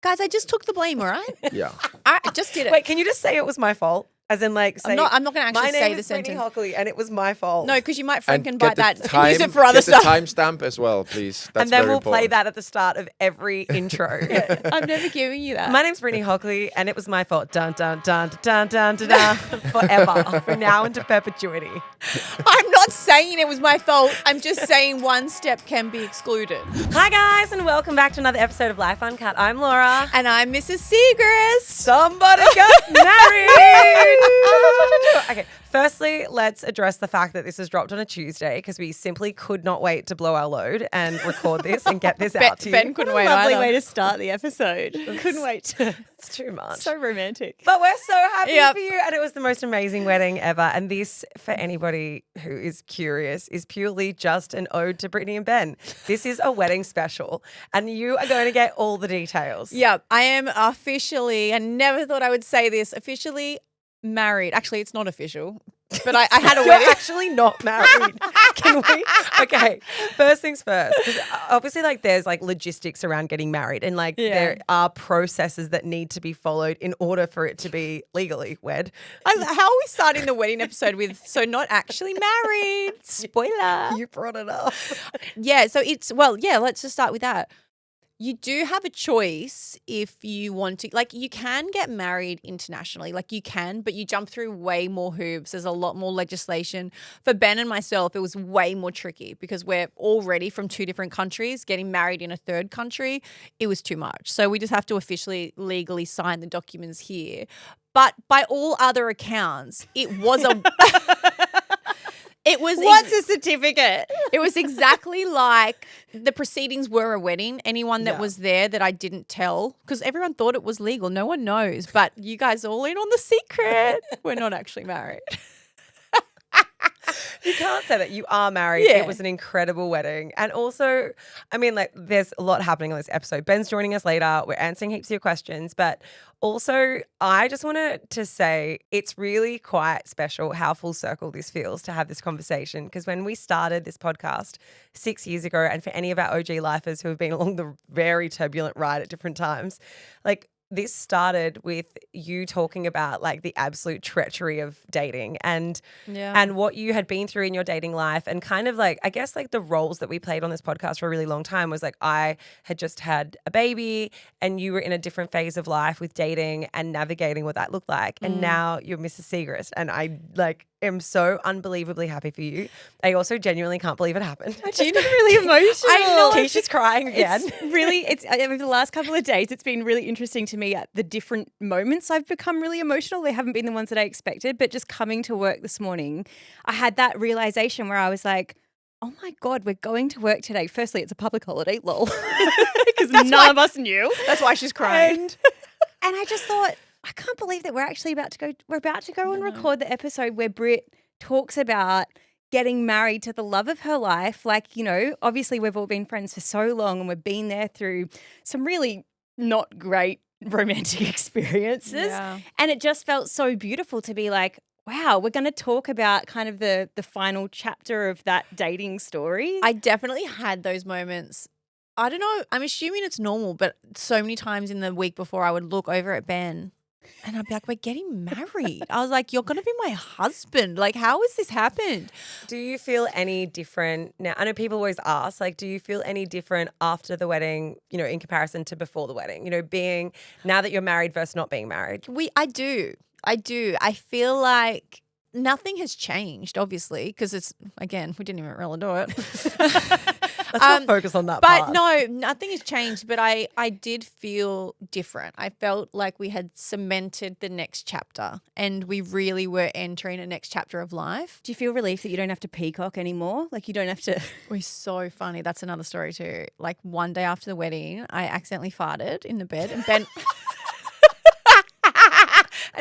Guys, I just took the blame, all right? Yeah. I just did it. Wait, can you just say it was my fault? As in, like, say, I'm not going to actually my say name the is Brittany sentence. Hockley and it was my fault. No, because you might And freaking bite get that the time, and use it for other get stuff. the timestamp as well, please. That's and then very we'll play important. that at the start of every intro. I'm never giving you that. My name's Brittany Hockley and it was my fault. Dun, dun, dun, dun, dun, dun, dun, forever. From now into perpetuity. I'm not saying it was my fault. I'm just saying one step can be excluded. Hi, guys, and welcome back to another episode of Life Uncut. I'm Laura. And I'm Mrs. Siegrist. Somebody got married. Okay, firstly, let's address the fact that this is dropped on a Tuesday because we simply could not wait to blow our load and record this and get this out to you. Ben couldn't wait Lovely either. way to start the episode. Couldn't wait. It's too much. So romantic. But we're so happy Yep. for you, and it was the most amazing wedding ever. And this, for anybody who is curious, is purely just an ode to Brittany and Ben. This is a wedding special, and you are going to get all the details. Yeah, I am officially, I never thought I would say this, officially married. Actually, it's not official, but I had a You're wedding. actually not married. Can we? Okay. First things first. 'Cause obviously, like, there's like logistics around getting married, and like there are processes that need to be followed in order for it to be legally wed. How are we starting the wedding episode with, so not actually married? Spoiler. You brought it up. Yeah, so let's just start with that. You do have a choice if you want to, like, you can get married internationally, like you can, but you jump through way more hoops. There's a lot more legislation. For Ben and myself, it was way more tricky because we're already from two different countries. Getting married in a third country, it was too much. So we just have to officially legally sign the documents here. But by all other accounts, it was a... What's a certificate? It was exactly like the proceedings were a wedding. Anyone that was there that I didn't tell, because everyone thought it was legal. No one knows, but you guys all in on the secret. We're not actually married. You can't say that. You are married. Yeah. It was an incredible wedding. And also, I mean, like, there's a lot happening on this episode. Ben's joining us later. We're answering heaps of your questions. But also, I just wanted to say it's really quite special how full circle this feels to have this conversation. Because when we started this podcast 6 years ago, and for any of our OG lifers who have been along the very turbulent ride at different times, like, this started with you talking about like the absolute treachery of dating and what you had been through in your dating life, and kind of like, I guess, like the roles that we played on this podcast for a really long time was like, I had just had a baby and you were in a different phase of life with dating and navigating what that looked like. And now you're Mrs. Siegrist, and I like am so unbelievably happy for you. I also genuinely can't believe it happened. I just been really emotional. I know. Keisha's crying again. It's over the last couple of days, it's been really interesting to me at the different moments I've become really emotional. They haven't been the ones that I expected, but just coming to work this morning, I had that realization where I was like, oh my God, we're going to work today. Firstly, it's a public holiday, lol, because none of us knew. That's why she's crying. And I just thought, I can't believe that we're about to go and record the episode where Britt talks about getting married to the love of her life. Like, you know, obviously we've all been friends for so long and we've been there through some really not great romantic experiences. Yeah. And it just felt so beautiful to be like, wow, we're going to talk about kind of the final chapter of that dating story. I definitely had those moments. I don't know. I'm assuming it's normal, but so many times in the week before I would look over at Ben and I'd be like, we're getting married. I was like, you're going to be my husband. Like, how has this happened? Do you feel any different now? I know people always ask, like, do you feel any different after the wedding, you know, in comparison to before the wedding? You know, being now that you're married versus not being married. I do. I feel like nothing has changed, obviously, because it's, again, we didn't even really do it. Let's not focus on that But part. no, nothing has changed. But I did feel different. I felt like we had cemented the next chapter and we really were entering a next chapter of life. Do you feel relief that you don't have to peacock anymore? Like you don't have to... We're so funny. That's another story too. Like one day after the wedding, I accidentally farted in the bed and Ben...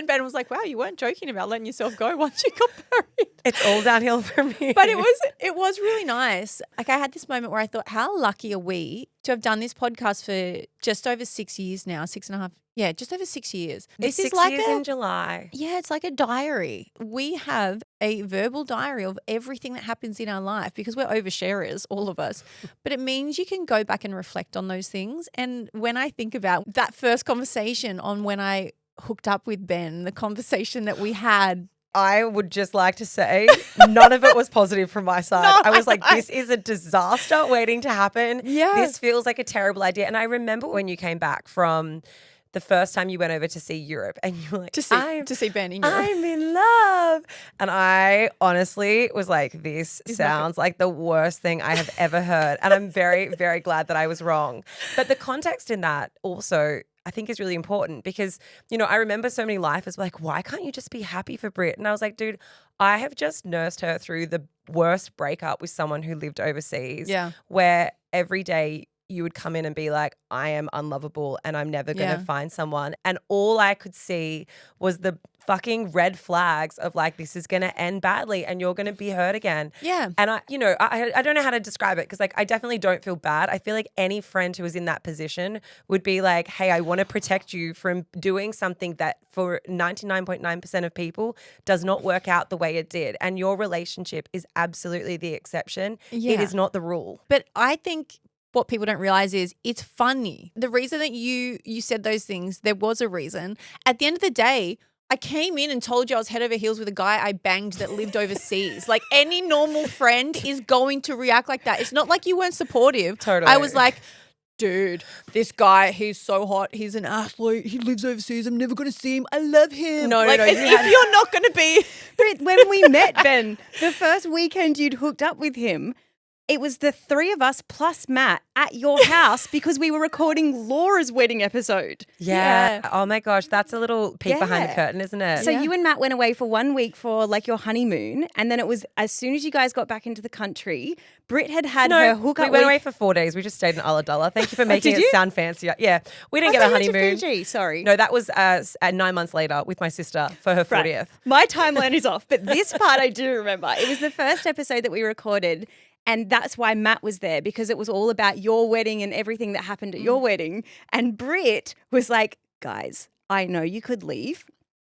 Ben was like, wow, you weren't joking about letting yourself go once you got married. It's all downhill from me. But it was really nice. Like I had this moment where I thought, how lucky are we to have done this podcast for just over 6 years now, 6.5. Yeah, just over 6 years. It's This is 6 like years in July. Yeah, it's like a diary. We have a verbal diary of everything that happens in our life because we're oversharers, all of us. But it means you can go back and reflect on those things. And when I think about that first conversation on when I hooked up with Ben, the conversation that we had. I would just like to say none of it was positive from my side. No, I was like, I- this is a disaster waiting to happen. Yeah. This feels like a terrible idea. And I remember when you came back from the first time you went over to see Europe and you were like, To see Ben in Europe. I'm in love. And I honestly was like, this sounds like the worst thing I have ever heard. And I'm very, very glad that I was wrong. But the context in that also I think is really important because, you know, I remember so many lifers were like, why can't you just be happy for Britt? And I was like, dude, I have just nursed her through the worst breakup with someone who lived overseas. Yeah. Where every day you would come in and be like, I am unlovable and I'm never going to find someone. And all I could see was the fucking red flags of like, this is going to end badly and you're going to be hurt again. Yeah. And I don't know how to describe it because like, I definitely don't feel bad. I feel like any friend who was in that position would be like, hey, I want to protect you from doing something that for 99.9% of people does not work out the way it did. And your relationship is absolutely the exception. Yeah. It is not the rule. But I think what people don't realize is it's funny. The reason that you said those things, there was a reason. At the end of the day, I came in and told you I was head over heels with a guy I banged that lived overseas. Like any normal friend is going to react like that. It's not like you weren't supportive. Totally. I was like, dude, this guy, he's so hot. He's an athlete. He lives overseas. I'm never going to see him. I love him. No, like, no, as if you're not going to be. Britt, when we met Ben, the first weekend you'd hooked up with him, it was the three of us plus Matt at your house because we were recording Laura's wedding episode. Yeah. Oh my gosh, that's a little peek behind the Yeah. curtain, isn't it? So you and Matt went away for 1 week for like your honeymoon, and then it was as soon as you guys got back into the country, Britt had her hookup. we went week- away for 4 days. We just stayed in Ulladulla. Thank you for making did it you? sound fancier. Yeah, we didn't I get a thought you went to honeymoon. Fiji, sorry. No, that was 9 months later with my sister for her 40th. Right. My timeline is off, but this part I do remember. It was the first episode that we recorded, and that's why Matt was there because it was all about your wedding and everything that happened at your wedding. And Britt was like, guys, I know you could leave,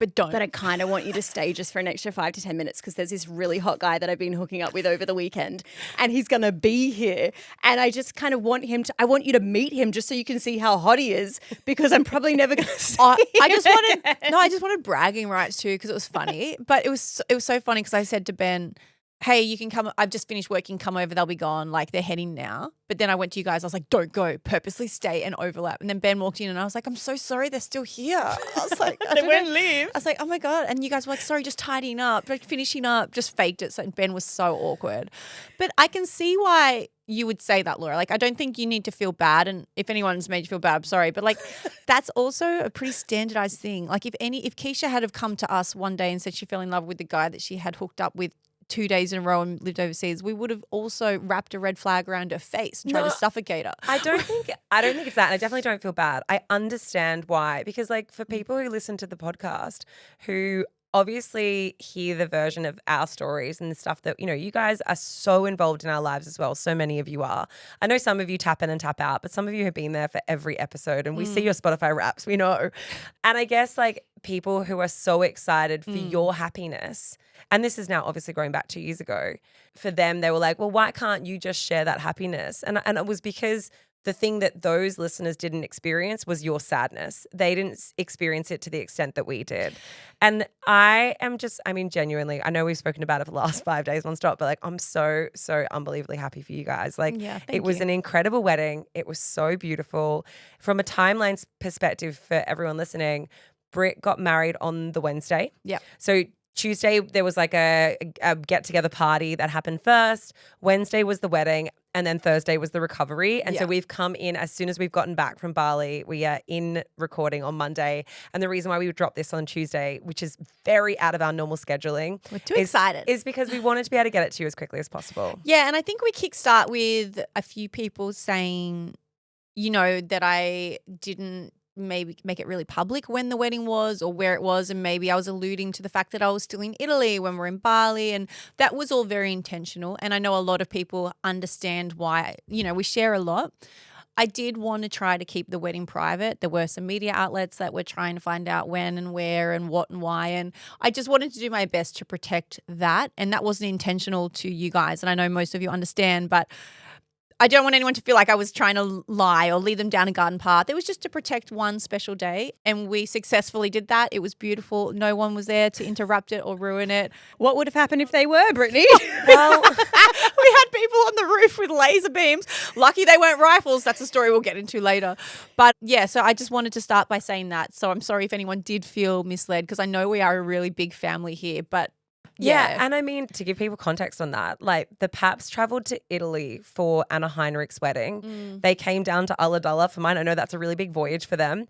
But don't. but I kind of want you to stay just for an extra 5 to 10 minutes because there's this really hot guy that I've been hooking up with over the weekend and he's going to be here. And I just kind of want I want you to meet him just so you can see how hot he is because I'm probably never going to see I him just again. I just wanted bragging rights too because it was funny. But it was so funny because I said to Ben, hey, you can come. I've just finished working. Come over. They'll be gone. Like they're heading now. But then I went to you guys. I was like, don't go. Purposely stay and overlap. And then Ben walked in and I was like, I'm so sorry. They're still here. I was like, I don't know. leave. I was like, oh my God. And you guys were like, sorry, just tidying up, like finishing up, just faked it. So Ben was so awkward. But I can see why you would say that, Laura. Like, I don't think you need to feel bad. And if anyone's made you feel bad, I'm sorry. But like, that's also a pretty standardized thing. Like if Keeshia had have come to us one day and said she fell in love with the guy that she had hooked up with 2 days in a row and lived overseas, we would have also wrapped a red flag around her face and tried to suffocate her. I don't think it's that. And I definitely don't feel bad. I understand why. Because like for people who listen to the podcast who obviously hear the version of our stories and the stuff that, you know, you guys are so involved in our lives as well. So many of you are. I know some of you tap in and tap out, but some of you have been there for every episode and we see your Spotify wraps, we know. And I guess like people who are so excited for your happiness, and this is now obviously going back 2 years ago, for them, they were like, well, why can't you just share that happiness? And it was because the thing that those listeners didn't experience was your sadness. They didn't experience it to the extent that we did. And genuinely, I know we've spoken about it for the last 5 days nonstop, but like, I'm so, so unbelievably happy for you guys. Like, Yeah, thank it was you. an incredible wedding. It was so beautiful. From a timeline perspective for everyone listening, Britt got married on the Wednesday. Yeah. So Tuesday, there was like a get-together party that happened first. Wednesday was the wedding. And then Thursday was the recovery. And so we've come in as soon as we've gotten back from Bali. We are in recording on Monday. And the reason why we would drop this on Tuesday, which is very out of our normal scheduling. We're too excited. Is because we wanted to be able to get it to you as quickly as possible. Yeah, and I think we kickstart with a few people saying, you know, that I didn't maybe make it really public when the wedding was or where it was, and maybe I was alluding to the fact that I was still in Italy when we're in Bali, and that was all very intentional. And I know a lot of people understand why, we share a lot. I did want to try to keep the wedding private. There were some media outlets that were trying to find out when and where and what and why. And I just wanted to do my best to protect that. And that wasn't intentional to you guys. And I know most of you understand, but I don't want anyone to feel like I was trying to lie or lead them down a garden path. It was just to protect one special day, and we successfully did that. It was beautiful. No one was there to interrupt it or ruin it. What would have happened if they were, Brittany? Well, we had people on the roof with laser beams. Lucky they weren't rifles. That's a story we'll get into later. But yeah, so I just wanted to start by saying that. So I'm sorry if anyone did feel misled, because I know we are a really big family here, but yeah. And I mean, to give people context on that, like the Paps traveled to Italy for Anna Heinrich's wedding. They came down to Ulladulla for mine. I know that's a really big voyage for them.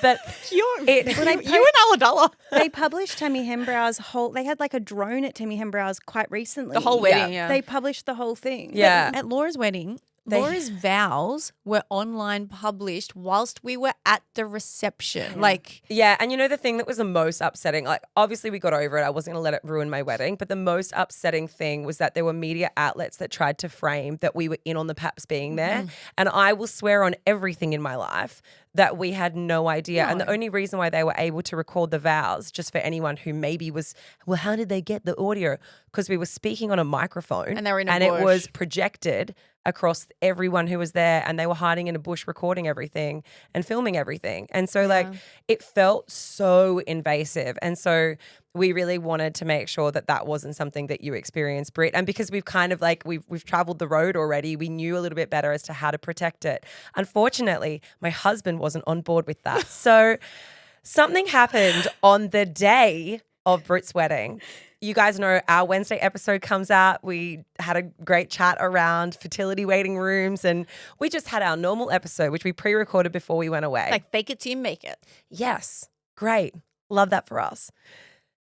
But you and Ulladulla. They published Tammy Hembrow's they had like a drone at Tammy Hembrow's quite recently. The whole wedding, yeah. They published the whole thing. Yeah. At Laura's wedding, Laura's vows were online published whilst we were at the reception. Yeah, and the thing that was the most upsetting, like obviously we got over it. I wasn't going to let it ruin my wedding, but the most upsetting thing was that there were media outlets that tried to frame that we were in on the Paps being there. And I will swear on everything in my life that we had no idea. No. And the only reason why they were able to record the vows, just for anyone who maybe was, well, how did they get the audio? Because we were speaking on a microphone and they were in a bush. It was projected across everyone who was there, and they were hiding in a bush recording everything and filming everything. And so it felt so invasive. And so we really wanted to make sure that that wasn't something that you experienced, Britt. And because we've kind of we've traveled the road already, we knew a little bit better as to how to protect it. Unfortunately, my husband wasn't on board with that. So something happened on the day of Britt's wedding. You guys know our Wednesday episode comes out. We had a great chat around fertility waiting rooms, and we just had our normal episode, which we pre-recorded before we went away. Like fake it till you make it. Yes. Great. Love that for us.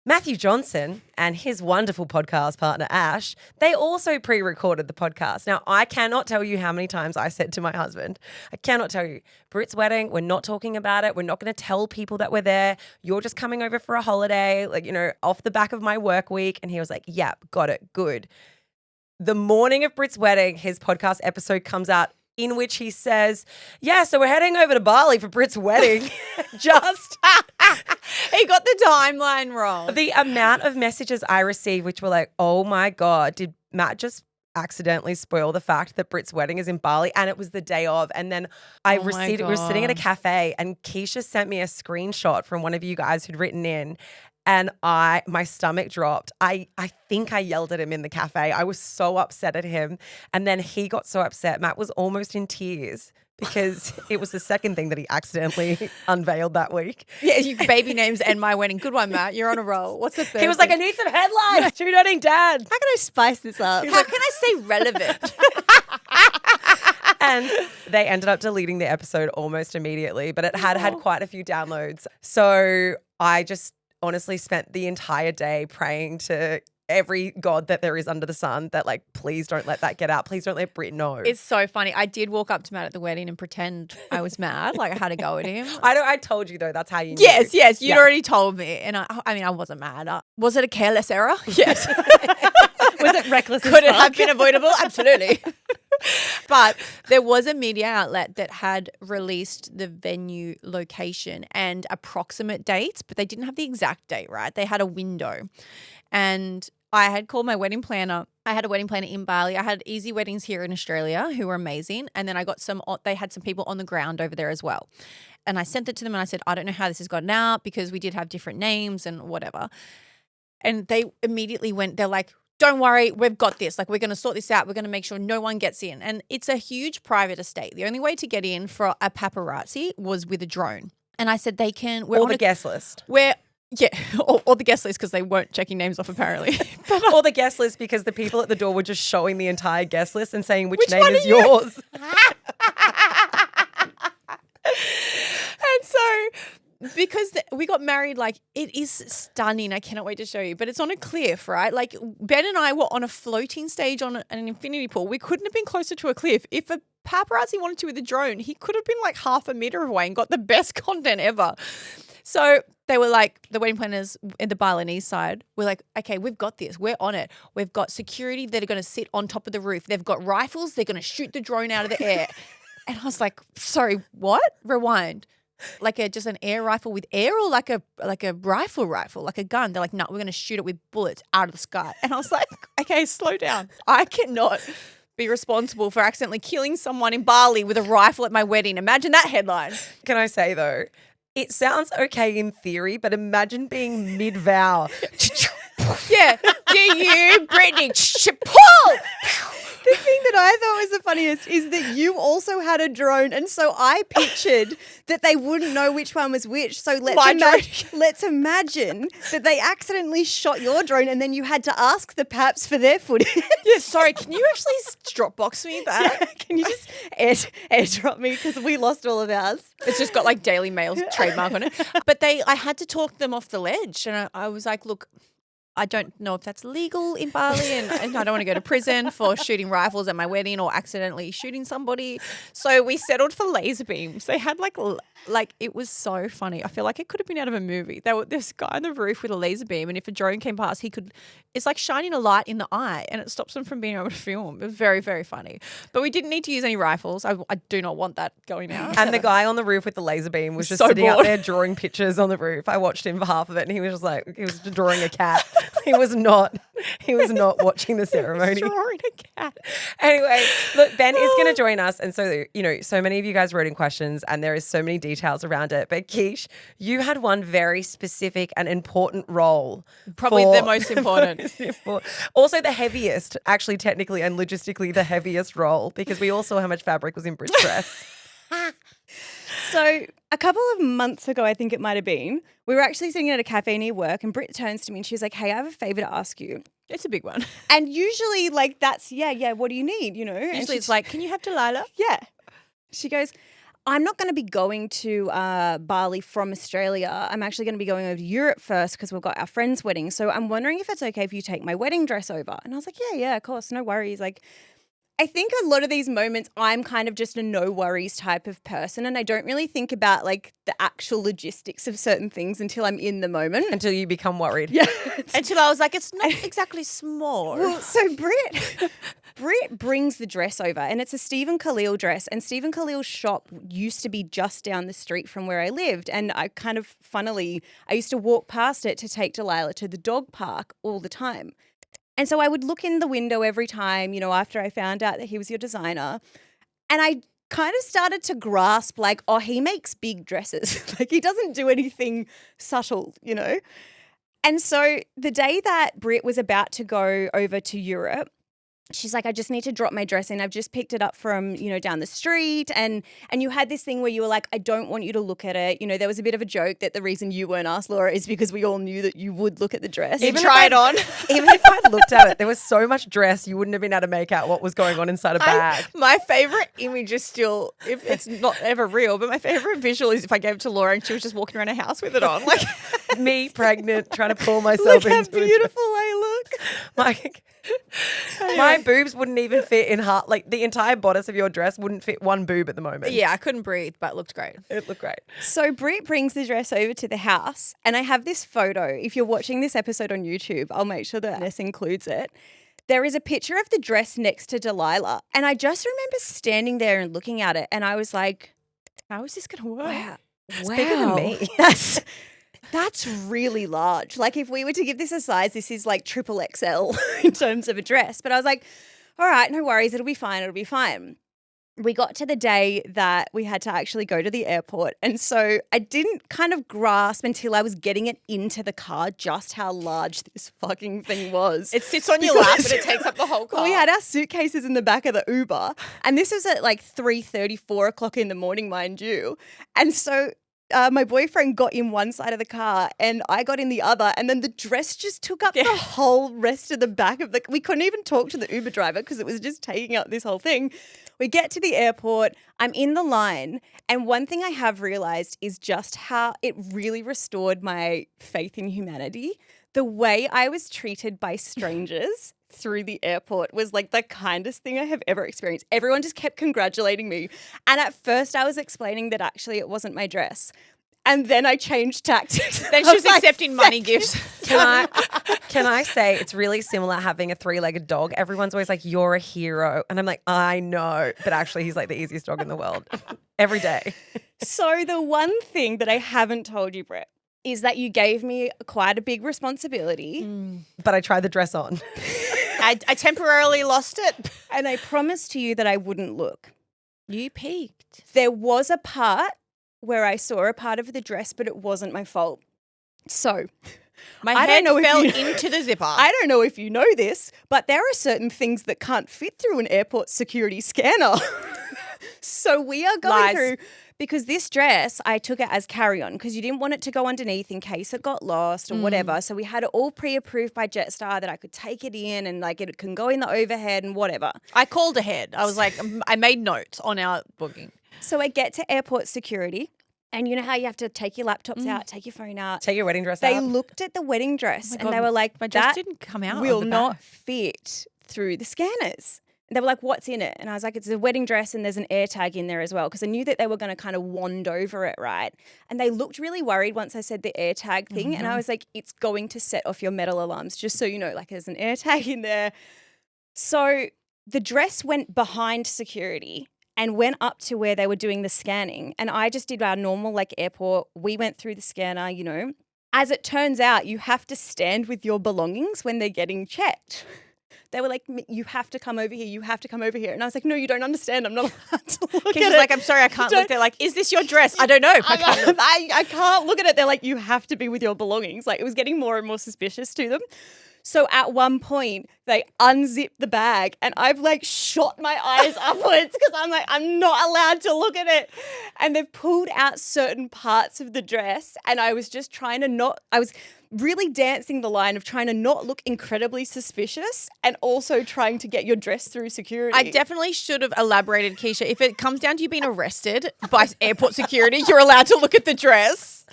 Matthew Johnson and his wonderful podcast partner, Ash, they also pre-recorded the podcast. Now, I cannot tell you how many times I said to my husband, I cannot tell you, Britt's wedding, we're not talking about it. We're not going to tell people that we're there. You're just coming over for a holiday, off the back of my work week. And he was like, yep, got it, good. The morning of Britt's wedding, his podcast episode comes out, in which he says, yeah, so we're heading over to Bali for Britt's wedding. Just he got the timeline wrong. The amount of messages I received, which were like, oh my God, did Matt just accidentally spoil the fact that Britt's wedding is in Bali? And it was the day of. And then we were sitting at a cafe, and Keeshia sent me a screenshot from one of you guys who'd written in. And my stomach dropped. I think I yelled at him in the cafe. I was so upset at him. And then he got so upset. Matt was almost in tears because it was the second thing that he accidentally unveiled that week. Yeah, baby names and my wedding. Good one, Matt. You're on a roll. What's the third? He was like, I need some headlines. Two Nutting Dad. How can I spice this up? How can I stay relevant? And they ended up deleting the episode almost immediately, but it had quite a few downloads. So I just honestly spent the entire day praying to every god that there is under the sun that please don't let that get out. Please don't let Britt know. It's so funny. I did walk up to Matt at the wedding and pretend I was mad, I had to go at him. I told you though, that's how you knew. Yes, you'd already told me. And I wasn't mad. Was it a careless error? Yes. Was it reckless? Could it have been avoidable? Absolutely. But there was a media outlet that had released the venue location and approximate dates, but they didn't have the exact date, right? They had a window. And I had called my wedding planner. I had a wedding planner in Bali. I had Easy Weddings here in Australia who were amazing. And then they had some people on the ground over there as well. And I sent it to them and I said, I don't know how this has gotten out because we did have different names and whatever. And they immediately they're like, don't worry, we've got this. We're going to sort this out. We're going to make sure no one gets in. And it's a huge private estate. The only way to get in for a paparazzi was with a drone. And I said they can. Or the guest list. Yeah, or the guest list because they weren't checking names off apparently. Or the guest list because the people at the door were just showing the entire guest list and saying which name is yours. And so because we got married, it is stunning. I cannot wait to show you. But it's on a cliff, right? Ben and I were on a floating stage on an infinity pool. We couldn't have been closer to a cliff. If a paparazzi wanted to with a drone, he could have been like half a meter away and got the best content ever. So they were like, the wedding planners in the Balinese side were like, okay, we've got this. We're on it. We've got security that are going to sit on top of the roof. They've got rifles. They're going to shoot the drone out of the air. And I was like, sorry, what? Rewind. Like just an air rifle with air, or like a rifle, like a gun? They're like, no, we're going to shoot it with bullets out of the sky. And I was like, okay, slow down. I cannot be responsible for accidentally killing someone in Bali with a rifle at my wedding. Imagine that headline. Can I say though, it sounds okay in theory, but imagine being mid-vow. Yeah. Do you, Brittany, pull? The thing that I thought was the funniest is that you also had a drone, and so I pictured that they wouldn't know which one was which. So let's imagine that they accidentally shot your drone, and then you had to ask the paps for their footage. Yeah, sorry, can you actually Dropbox me that? Yeah, can you just airdrop me, because we lost all of ours. It's just got like Daily Mail's trademark on it. But I had to talk them off the ledge, and I was like, look, I don't know if that's legal in Bali, and I don't want to go to prison for shooting rifles at my wedding or accidentally shooting somebody. So we settled for laser beams. They had like it was so funny. I feel like it could have been out of a movie. There was this guy on the roof with a laser beam, and if a drone came past, it's like shining a light in the eye, and it stops them from being able to film. It was very, very funny. But we didn't need to use any rifles. I do not want that going out. And the guy on the roof with the laser beam was just So sitting bored. up there drawing pictures on the roof. I watched him for half of it, and he was just like, he was drawing a cat. He was not watching the ceremony. Drawing a cat. Anyway, look, Ben is going to join us. And so, so many of you guys wrote in questions, and there is so many details around it. But Keish, you had one very specific and important role. Probably the most important. Also the heaviest, actually technically and logistically the heaviest role, because we all saw how much fabric was in Britt's dress. So a couple of months ago, I think it might have been, we were actually sitting at a cafe near work, and Britt turns to me and she's like, hey, I have a favour to ask you. It's a big one. And usually like that's, yeah, what do you need, Usually it's like, can you have Delilah? Yeah. She goes, I'm not going to be going to Bali from Australia. I'm actually going to be going over to Europe first because we've got our friend's wedding. So I'm wondering if it's okay if you take my wedding dress over. And I was like, yeah, of course, no worries. Like, I think a lot of these moments, I'm kind of just a no worries type of person, and I don't really think about like the actual logistics of certain things until I'm in the moment. Until you become worried. Yeah. Until I was like, it's not exactly small. Well, so Britt brings the dress over, and it's a Stephen Khalil dress, and Stephen Khalil's shop used to be just down the street from where I lived, and I kind of funnily, I used to walk past it to take Delilah to the dog park all the time. And so I would look in the window every time, after I found out that he was your designer, and I kind of started to grasp like, oh, he makes big dresses. Like he doesn't do anything subtle, And so the day that Britt was about to go over to Europe, she's like, I just need to drop my dress in. I've just picked it up from, down the street. And you had this thing where you were like, I don't want you to look at it. There was a bit of a joke that the reason you weren't asked, Laura, is because we all knew that you would look at the dress. You try it on. Even if I looked at it, there was so much dress, you wouldn't have been able to make out what was going on inside a bag. My favourite image is still, if it's not ever real, but my favourite visual is if I gave it to Laura and she was just walking around her house with it on. Like me pregnant, trying to pull myself Look how into beautiful I look. My boobs wouldn't even fit in half. Like the entire bodice of your dress wouldn't fit one boob at the moment. Yeah, I couldn't breathe, but it looked great. It looked great. So Britt brings the dress over to the house, and I have this photo. If you're watching this episode on YouTube, I'll make sure that this includes it. There is a picture of the dress next to Delilah, and I just remember standing there and looking at it, and I was like, how is this going to work? wow. It's bigger than me. That's really large. Like if we were to give this a size, this is like triple XL in terms of a dress. But I was like, all right, no worries. It'll be fine. We got to the day that we had to actually go to the airport. And so I didn't kind of grasp until I was getting it into the car just how large this fucking thing was. It sits on your lap, but it takes up the whole car. We had our suitcases in the back of the Uber. And this was at like 3:30, 4 o'clock in the morning, mind you. And so my boyfriend got in one side of the car and I got in the other, and then the dress just took up the whole rest of the back of the. We couldn't even talk to the Uber driver because it was just taking up this whole thing. We get to the airport, I'm in the line, and one thing I have realized is just how it really restored my faith in humanity. The way I was treated by strangers through the airport was like the kindest thing I have ever experienced. Everyone just kept congratulating me. And at first I was explaining that actually it wasn't my dress. And then I changed tactics. Then she was accepting money gifts. Can I say it's really similar having a 3-legged dog? Everyone's always like, you're a hero. And I'm like, I know. But actually, he's like the easiest dog in the world every day. So the one thing that I haven't told you, Britt, is that you gave me quite a big responsibility. But I tried the dress on. I temporarily lost it. And I promised to you that I wouldn't look. You peaked. There was a part where I saw a part of the dress, but it wasn't my fault. So My I head don't know if fell you- into the zipper. I don't know if you know this, but there are certain things that can't fit through an airport security scanner. So we are going Lies. through, because this dress, I took it as carry-on because you didn't want it to go underneath in case it got lost or whatever. So we had it all pre-approved by Jetstar that I could take it in and like it can go in the overhead and whatever. I called ahead. I was like, I made notes on our booking. So I get to airport security, and you know how you have to take your laptops out, take your phone out. Take your wedding dress They out. looked at the wedding dress and God, they were like, my dress that didn't come out of will the not bag." fit through the scanners. And they were like, what's in it? And I was like, it's a wedding dress and there's an air tag in there as well, because I knew that they were going to kind of wand over it, right? And they looked really worried once I said the air tag thing. And I was like, it's going to set off your metal alarms, just so you know, like there's an air tag in there. So the dress went behind security and went up to where they were doing the scanning. And I just did our normal like airport. We went through the scanner, you know. As it turns out, you have to stand with your belongings when they're getting checked. They were like, you have to come over here. You have to come over here. And I was like, no, you don't understand. I'm not allowed to look at She's it. like, I'm sorry, I can't look. They're like, is this your dress? I don't know. I can't look at it. They're like, you have to be with your belongings. Like, it was getting more and more suspicious to them. So at one point, they unzipped the bag and I've like shot my eyes upwards because I'm like, I'm not allowed to look at it. And they've pulled out certain parts of the dress and I was just trying to not, I was really dancing the line of trying to not look incredibly suspicious and also trying to get your dress through security. I definitely should have elaborated, Keeshia. If it comes down to you being arrested by airport security, you're allowed to look at the dress.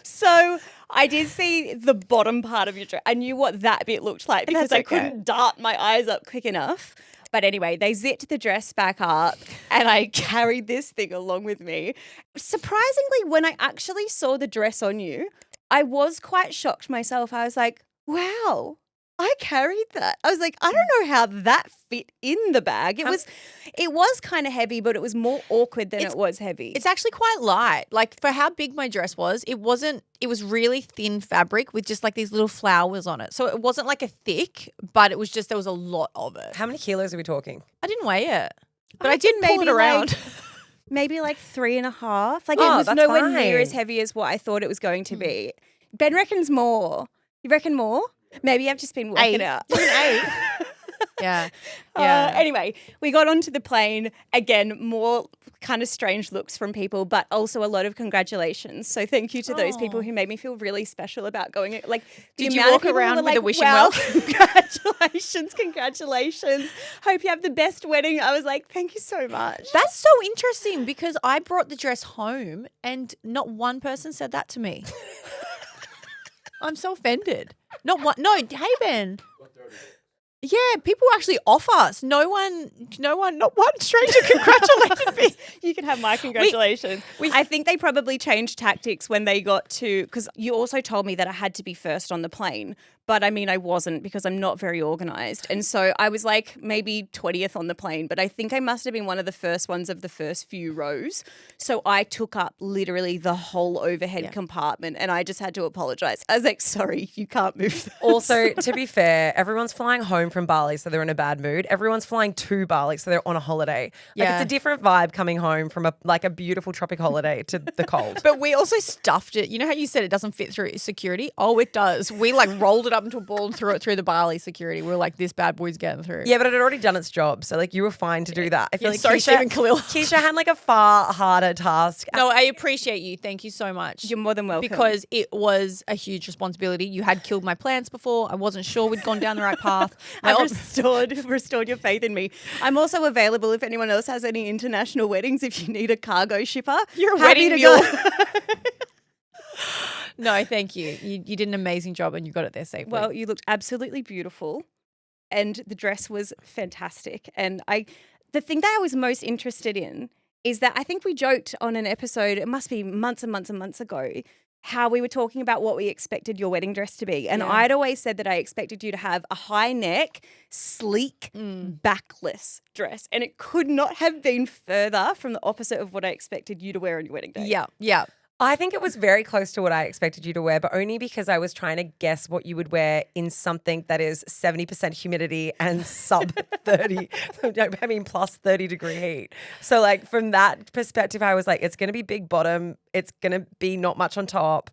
So I did see the bottom part of your dress. I knew what that bit looked like because I couldn't dart my eyes up quick enough. But anyway, they zipped the dress back up and I carried this thing along with me. Surprisingly, when I actually saw the dress on you, I was quite shocked myself. I was like, wow, I carried that. I was like, I don't know how that fit in the bag. It was kind of heavy, but it was more awkward than it was heavy. It's actually quite light. Like for how big my dress was, it was really thin fabric with just like these little flowers on it. So it wasn't like a thick, but it was just, there was a lot of it. How many kilos are we talking? I didn't weigh it, but I did pull it around. Maybe like 3.5. Like it Oh, was that's nowhere near fine. as heavy as what I thought it was going to be. Ben reckons more. You reckon more? Maybe I've just been working out. Yeah. Anyway, we got onto the plane. Again, more kind of strange looks from people, but also a lot of congratulations. So thank you to those people who made me feel really special about going. Like, Did you walk around with a wishing well? Congratulations. Hope you have the best wedding. I was like, thank you so much. That's so interesting because I brought the dress home and not one person said that to me. I'm so offended. Not one. No, hey, Ben. Yeah, people actually off us. No one, not one stranger congratulated me. You can have my congratulations. I think they probably changed tactics when they got to, because you also told me that I had to be first on the plane. But I mean, I wasn't because I'm not very organized. And so I was like maybe 20th on the plane, but I think I must have been one of the first ones of the first few rows. So I took up literally the whole overhead compartment and I just had to apologize. I was like, sorry, you can't move this. Also, to be fair, everyone's flying home from Bali, so they're in a bad mood. Everyone's flying to Bali, so they're on a holiday. Like Yeah. it's a different vibe coming home from a beautiful tropic holiday to the cold. But we also stuffed it. You know how you said it doesn't fit through security? Oh, it does. We like rolled it up into a ball and threw it through the Bali security. We were like, this bad boy's getting through. Yeah, but it had already done its job, so like you were fine to do that. I feel like sorry, Stephen Khalil. Keeshia had like a far harder task. No, I appreciate you. Thank you so much. You're more than welcome. Because it was a huge responsibility. You had killed my plans before. I wasn't sure we'd gone down the right path. I restored your faith in me. I'm also available if anyone else has any international weddings. If you need a cargo shipper, You're a happy wedding to go. mule. No, thank you. You did an amazing job and you got it there safely. Well, you looked absolutely beautiful. and the dress was fantastic. And the thing that I was most interested in is that I think we joked on an episode, it must be months and months and months ago, how we were talking about what we expected your wedding dress to be. And I'd always said that I expected you to have a high neck, sleek, backless dress. And it could not have been further from the opposite of what I expected you to wear on your wedding day. Yeah, yeah. I think it was very close to what I expected you to wear, but only because I was trying to guess what you would wear in something that is 70% humidity and sub 30, I mean plus 30-degree heat. So like from that perspective, I was like, it's going to be big bottom. It's going to be not much on top.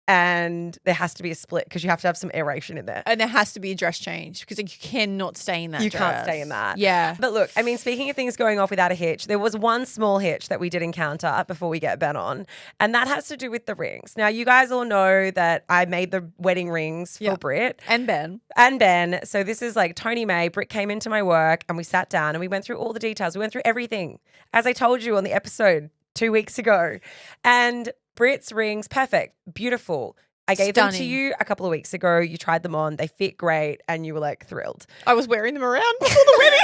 And there has to be a split because you have to have some aeration in there. And there has to be a dress change because you cannot stay in that You dress. can't stay in that. Yeah. But look, I mean, speaking of things going off without a hitch, there was one small hitch that we did encounter before we get Ben on, and that has to do with the rings. Now, you guys all know that I made the wedding rings for Britt. And Ben. And Ben. So this is like Tony May. Britt came into my work and we sat down and we went through all the details. We went through everything, as I told you on the episode 2 weeks ago. And Britt's rings, perfect, beautiful. I gave them to you a couple of weeks ago. You tried them on. They fit great and you were like thrilled. I was wearing them around before the wedding.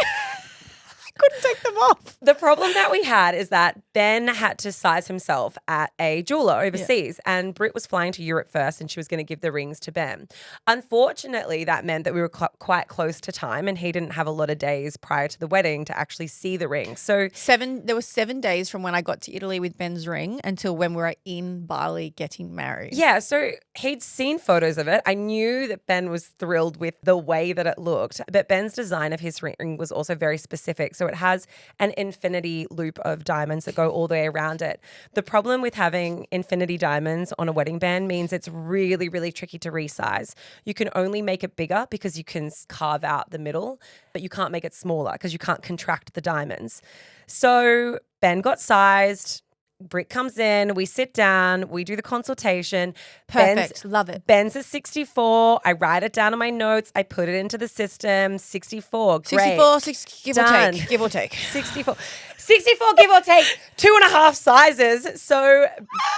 I couldn't take them off. The problem that we had is that Ben had to size himself at a jeweler overseas and Britt was flying to Europe first and she was going to give the rings to Ben. Unfortunately, that meant that we were quite close to time and he didn't have a lot of days prior to the wedding to actually see the ring. So there were 7 days from when I got to Italy with Ben's ring until when we were in Bali getting married. Yeah, so he'd seen photos of it. I knew that Ben was thrilled with the way that it looked, but Ben's design of his ring was also very specific. So it has an infinity loop of diamonds that go all the way around it. The problem with having infinity diamonds on a wedding band means it's really, really tricky to resize. You can only make it bigger because you can carve out the middle, but you can't make it smaller because you can't contract the diamonds. So Ben got sized. Britt comes in, we sit down, we do the consultation. Perfect. Love it. Ben's a 64. I write it down in my notes. I put it into the system. 64. Great. 64, give Done. or take. Give or take. 64. 64, give or take 2.5 sizes. So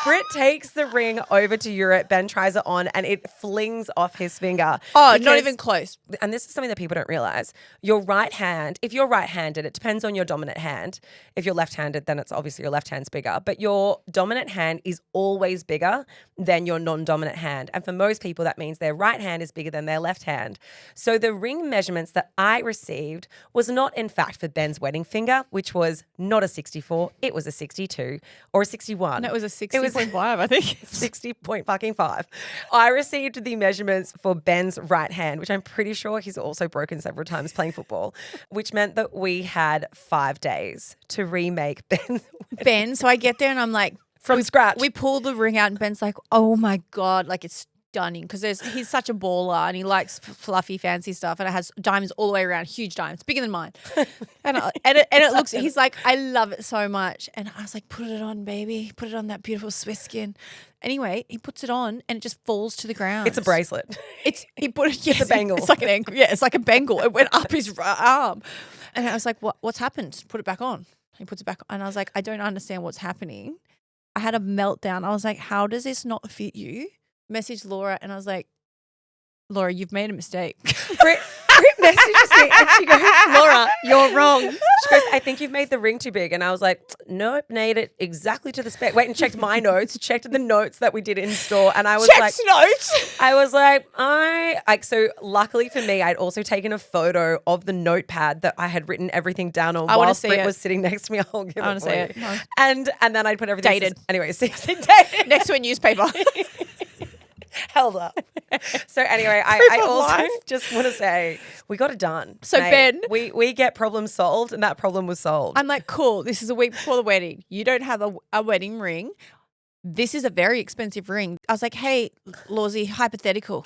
Britt takes the ring over to Europe. Ben tries it on and it flings off his finger. Oh, not even close. And this is something that people don't realize. Your right hand, if you're right-handed, it depends on your dominant hand. If you're left-handed, then it's obviously your left hand's bigger. But your dominant hand is always bigger than your non-dominant hand. And for most people, that means their right hand is bigger than their left hand. So the ring measurements that I received was not, in fact, for Ben's wedding finger, which was not a 64. It was a 62 or a 61. No, it was a 60.5, I think. 60.5. I received the measurements for Ben's right hand, which I'm pretty sure he's also broken several times playing football, which meant that we had 5 days to remake Ben's Ben, so I get there and I'm like, from scratch. We pull the ring out and Ben's like, oh my God, like it's stunning because he's such a baller and he likes fluffy, fancy stuff and it has diamonds all the way around, huge diamonds, bigger than mine. and it looks, he's like, I love it so much. And I was like, put it on, baby. Put it on that beautiful Swiss skin. Anyway, he puts it on and it just falls to the ground. It's a bracelet. It's a bangle. It's like an ankle. Yeah, it's like a bangle. It went up his arm. And I was like, what's happened? Put it back on. He puts it back on. And I was like, I don't understand what's happening. I had a meltdown. I was like, how does this not fit you? Messaged Laura and I was like, Laura, you've made a mistake. Britt messages me and she goes, Laura, you're wrong. She goes, I think you've made the ring too big. And I was like, nope, made it exactly to the spec. Went and checked my notes, checked the notes that we did in store. And I was Checked notes. I was like, so luckily for me, I'd also taken a photo of the notepad that I had written everything down on while Britt was sitting next to me. I'll give I it want to for see you. it. No. And then I'd put everything Dated. Anyway, dated. Next to a newspaper. Held up. So anyway, I also just want to say we got it done. So mate. Ben, we get problems solved, and that problem was solved. I'm like, cool. This is a week before the wedding. You don't have a wedding ring. This is a very expensive ring. I was like, hey, Lawsy, hypothetical.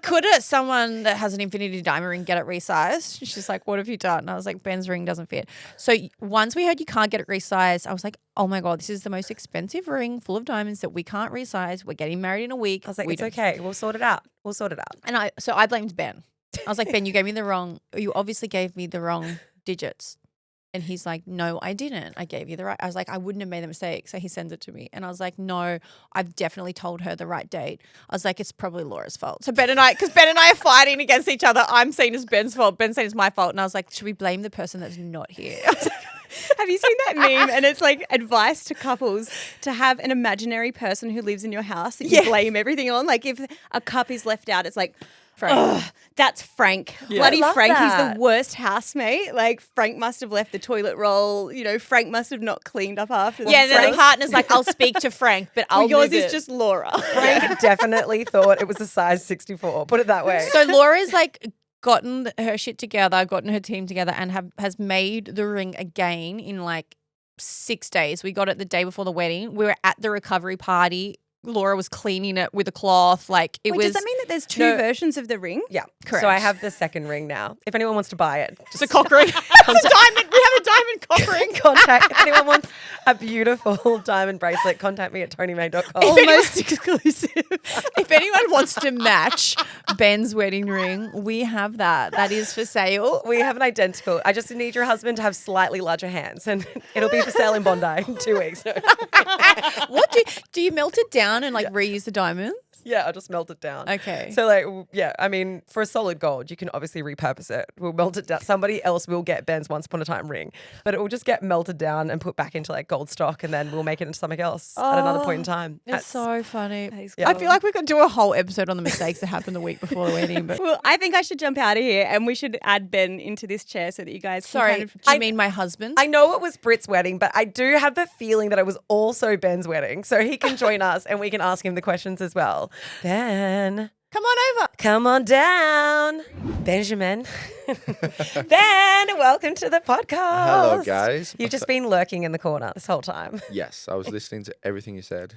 Could someone that has an infinity diamond ring get it resized? She's like, what have you done? And I was like, Ben's ring doesn't fit. So once we heard you can't get it resized, I was like, oh my God, this is the most expensive ring full of diamonds that we can't resize. We're getting married in a week. I was like, it's okay. We'll sort it out. And I blamed Ben. I was like, Ben, you obviously gave me the wrong digits. And he's like, no, I didn't. I gave you the right. I was like, I wouldn't have made the mistake. So he sends it to me. And I was like, no, I've definitely told her the right date. I was like, it's probably Laura's fault. So because Ben and I are fighting against each other. I'm saying it's Ben's fault. Ben's saying it's my fault. And I was like, should we blame the person that's not here? Have you seen that meme? And it's like advice to couples to have an imaginary person who lives in your house that you blame everything on. Like if a cup is left out, it's like, Frank. That's Frank. Bloody I love Frank. that. He's the worst housemate. Like Frank must have left the toilet roll. You know, Frank must have not cleaned up after them. Yeah, and then the partner's like, I'll speak to Frank, but I'll yours move is it. just Laura. Frank definitely thought it was a size 64. Put it that way. So Laura's like gotten her shit together, gotten her team together, and has made the ring again in like 6 days. We got it the day before the wedding. We were at the recovery party. Laura was cleaning it with a cloth. Like it was. Does that mean that there's two versions of the ring? Yeah, Correct. So I have the second ring now. If anyone wants to buy it, It's a cock ring. It's a diamond. We have a diamond cock ring. contact. If anyone wants a beautiful diamond bracelet, contact me at tonymay.com. Almost exclusive. If anyone wants to match Ben's wedding ring, we have that. That is for sale. We have an identical. I just need your husband to have slightly larger hands, and it'll be for sale in Bondi in 2 weeks. What do you melt it down and like reuse the diamonds? Yeah, I'll just melt it down. Okay. So like, yeah, I mean, for a solid gold, you can obviously repurpose it. We'll melt it down. Somebody else will get Ben's once upon a time ring, but it will just get melted down and put back into like gold stock, and then we'll make it into something else at another point in time. It's so funny. Yeah. I feel like we could do a whole episode on the mistakes that happened the week before the wedding. But Well, I think I should jump out of here and we should add Ben into this chair so that you guys can sorry, kind of... do you mean my husband? I know it was Britt's wedding, but I do have the feeling that it was also Ben's wedding, so he can join us and we can ask him the questions as well. Ben, Come on over. come on down. Benjamin. Ben, welcome to the podcast. Hello, guys. You've just been lurking in the corner this whole time. Yes, I was listening to everything you said.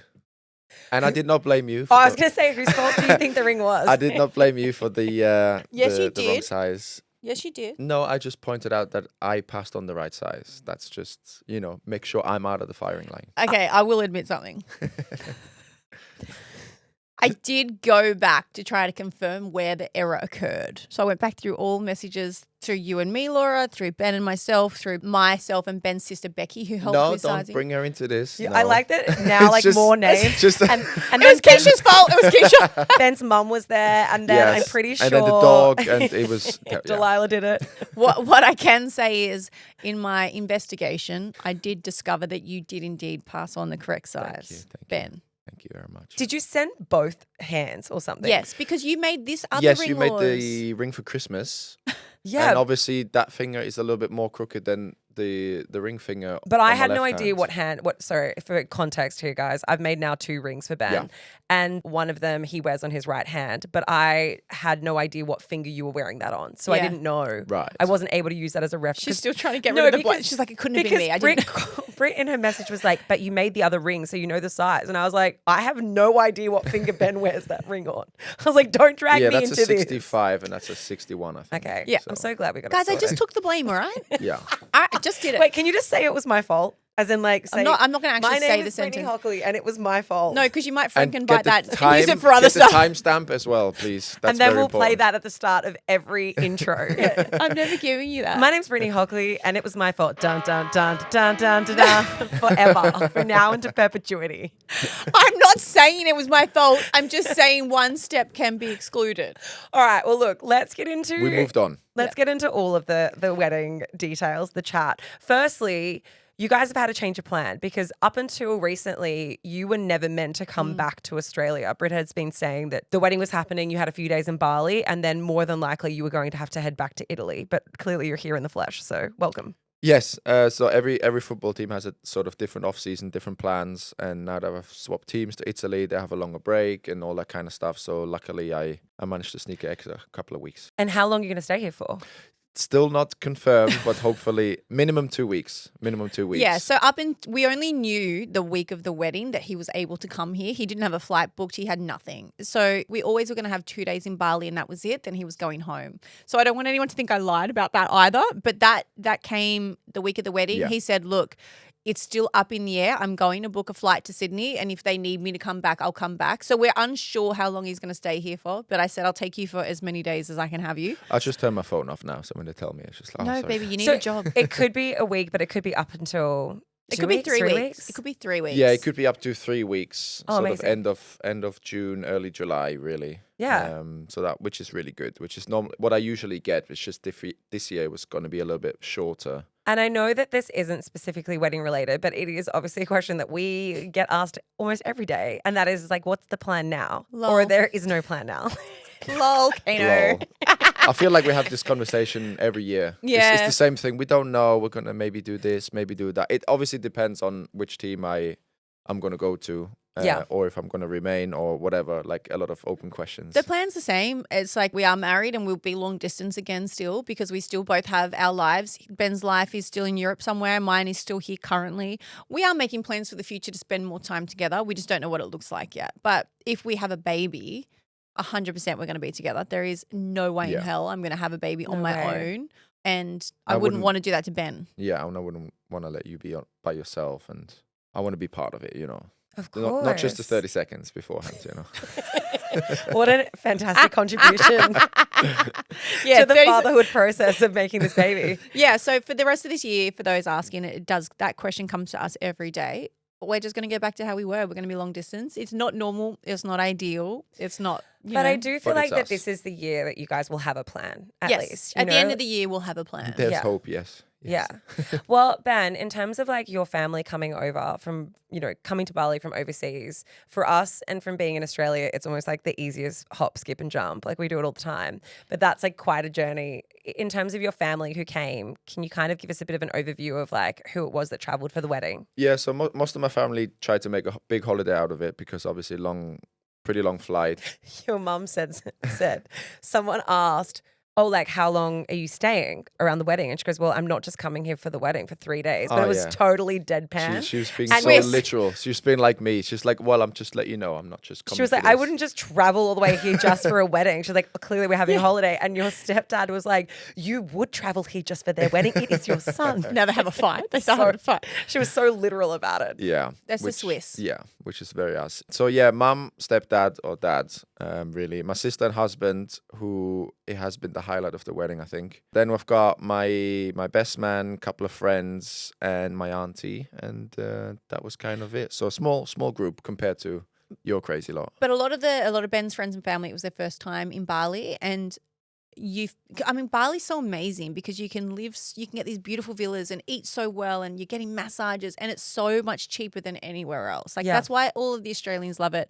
And I did not blame you. Oh, I was going to say, whose fault do you think the ring was? I did not blame you for the Yes, you the wrong did. size. Yes, you did. No, I just pointed out that I passed on the right size. That's just, make sure I'm out of the firing line. Okay, I will admit something. I did go back to try to confirm where the error occurred. So I went back through all messages through you and me, Laura, through Ben and myself, through myself and Ben's sister Becky, who helped No, with don't sizing. bring her into this. Yeah, No. I like that now, It's like just- more names. it's just- and It then was Keisha's fault. It was Keisha. Ben's mum was there, and then I'm Yes, pretty sure. and then the dog, and it was yeah. Delilah did it. What I can say is, in my investigation, I did discover that you did indeed pass on the correct size, Thank you. Ben. Thank you very much. Did you send both hands or something? Yes, because you made this other Yes, ring you made laws. the ring for Christmas. Yeah. And obviously that finger is a little bit more crooked than the ring finger. But I on my had no left idea hand. sorry, for context here, guys. I've made now 2 rings for Ben. Yeah. And one of them he wears on his right hand, but I had no idea what finger you were wearing that on. So I Yeah. didn't know. Right. I wasn't able to use that as a reference. She's still trying to get No, rid of the blood. because- She's like, it couldn't have been because me. I Britt, didn't. Britt in her message was like, but you made the other ring, so you know the size. And I was like, I have no idea what finger Ben wears that ring on. I was like, don't drag Yeah, me that's into a this. 65 and that's a 61, I think. Okay. Yeah. I'm so glad we got Guys, it I just sorted. took the blame, all right? Yeah. I just did it. Wait, can you just say it was my fault? As in, like, say, I'm not going to my actually name say the is Brittany sentence. Hockley, and it was my fault. No, because you might And Franken get bite the that time, and use it for other get stuff. the timestamp as well, please. That's and then very we'll play important. that at the start of every intro. I'm never giving you that. My name's Brittany Hockley, and it was my fault. Dun dun dun dun dun dun dun. Forever, from now into perpetuity. I'm not saying it was my fault. I'm just saying one step can be excluded. All right. Well, look. Let's get into. We moved on. Let's get into all of the wedding details, the chat. Firstly, you guys have had a change of plan because up until recently, you were never meant to come back to Australia. Britt has been saying that the wedding was happening, you had a few days in Bali, and then more than likely you were going to have to head back to Italy. But clearly you're here in the flesh, so welcome. Yes, so every football team has a sort of different off-season, different plans, and now that I've swapped teams to Italy, they have a longer break and all that kind of stuff. So luckily, I managed to sneak an extra couple of weeks. And how long are you going to stay here for? Still not confirmed, but hopefully minimum 2 weeks. Minimum 2 weeks. Yeah, so we only knew the week of the wedding that he was able to come here. He didn't have a flight booked. He had nothing. So we always were going to have 2 days in Bali and that was it. Then he was going home. So I don't want anyone to think I lied about that either. But that came the week of the wedding. Yeah. He said, look, it's still up in the air. I'm going to book a flight to Sydney, and if they need me to come back, I'll come back. So we're unsure how long he's going to stay here for, but I said I'll take you for as many days as I can have you. I just turn my phone off now, so when they tell me, it's just like, No, sorry. baby, you need So a job. it could be a week, but it could be up until It 2 could weeks, be 3 3 weeks. It could be 3 weeks. Yeah, it could be up to 3 weeks. Oh, sort amazing. of end of June, early July, really. Yeah. So that, which is really good, which is normally what I usually get. It's just this year was going to be a little bit shorter. And I know that this isn't specifically wedding related, but it is obviously a question that we get asked almost every day. And that is like, what's the plan now? Lol. Or there is no plan now. Lol, Kano. Lol. I feel like we have this conversation every year. Yeah. It's the same thing. We don't know. We're going to maybe do this, maybe do that. It obviously depends on which team I'm going to go to. Yeah. Or if I'm going to remain or whatever, like a lot of open questions. The plan's the same. It's like we are married and we'll be long distance again still because we still both have our lives. Ben's life is still in Europe somewhere. Mine is still here currently. We are making plans for the future to spend more time together. We just don't know what it looks like yet. But if we have a baby, 100% we're going to be together. There is no way in hell I'm going to have a baby on No my way. own. And I I wouldn't wouldn't- want to do that to Ben. Yeah, and I wouldn't want to let you be by yourself, and I want to be part of it, you know. Of course. Not just the 30 seconds beforehand, you know. What a fantastic contribution Yeah, to the 30 fatherhood process of making this baby. Yeah, so for the rest of this year, for those asking, that question comes to us every day. We're just going to go back to how we were. We're going to be long distance. It's not normal. It's not ideal. It's not. But I do feel But like it's that us. this is the year that you guys will have a plan, at yes, least. you at the end know? of the year, we'll have a plan. There's Yeah. hope, yes. Yeah. Yes. Well, Ben, in terms of like your family coming over from, coming to Bali from overseas, for us and from being in Australia, it's almost like the easiest hop, skip and jump. Like we do it all the time. But that's like quite a journey. In terms of your family who came, can you kind of give us a bit of an overview of like who it was that traveled for the wedding? Yeah, so most of my family tried to make a big holiday out of it because obviously pretty long flight. Your mum said someone asked, oh, like how long are you staying around the wedding? And she goes, well, I'm not just coming here for the wedding for 3 days. But Oh, it was yeah. totally deadpan. She was being And so we're- literal. She was being like me. She's like, well, I'm just letting you know, I'm not just coming. She was for like, I this." wouldn't just travel all the way here just for a wedding. She's like, clearly we're having a holiday. And your stepdad was like, you would travel here just for their wedding. It is your son. Now they have a fight. They start having a fight. She was so literal about it. Yeah. That's the Swiss. Yeah, which is very us. So yeah, mum, stepdad or dad, really. My sister and husband, who it has been the highlight of the wedding, I think. Then we've got my best man, couple of friends, and my auntie, and that was kind of it. So small group compared to your crazy lot. But a lot of Ben's friends and family, it was their first time in Bali, and Bali's so amazing because you can get these beautiful villas and eat so well, and you're getting massages, and it's so much cheaper than anywhere else. Like that's why all of the Australians love it.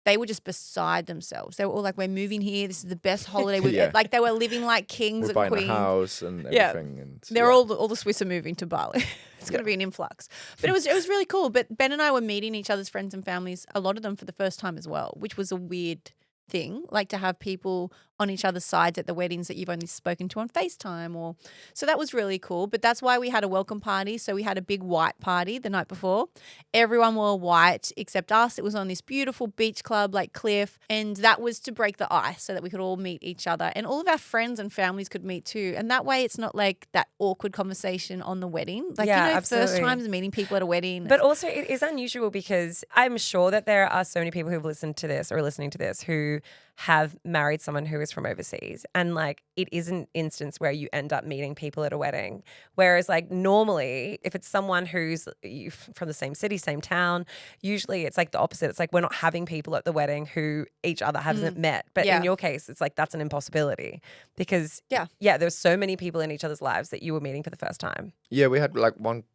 They were just beside themselves. They were all like, "We're moving here. This is the best holiday we've Yeah. Like they were living like kings We're and buying queens. a house and Yeah. everything. And They're all the Swiss are moving to Bali. It's going to be an influx. But it was really cool. But Ben and I were meeting each other's friends and families, a lot of them for the first time as well, which was a weird thing, like to have people on each other's sides at the weddings that you've only spoken to on FaceTime so that was really cool. But that's why we had a welcome party. So we had a big white party the night before. Everyone wore white except us. It was on this beautiful beach club like cliff, and that was to break the ice so that we could all meet each other and all of our friends and families could meet too. And that way it's not like that awkward conversation on the wedding. Like Yeah, first absolutely. times meeting people at a wedding. But also it is unusual because I'm sure that there are so many people who've listened to this or are listening to this who have married someone who is from overseas. And like it is an instance where you end up meeting people at a wedding. Whereas like normally if it's someone who's from the same city, same town, usually it's like the opposite. It's like we're not having people at the wedding who each other hasn't met. But Yeah. in your case, it's like that's an impossibility because Yeah. there's so many people in each other's lives that you were meeting for the first time. Yeah, we had like one,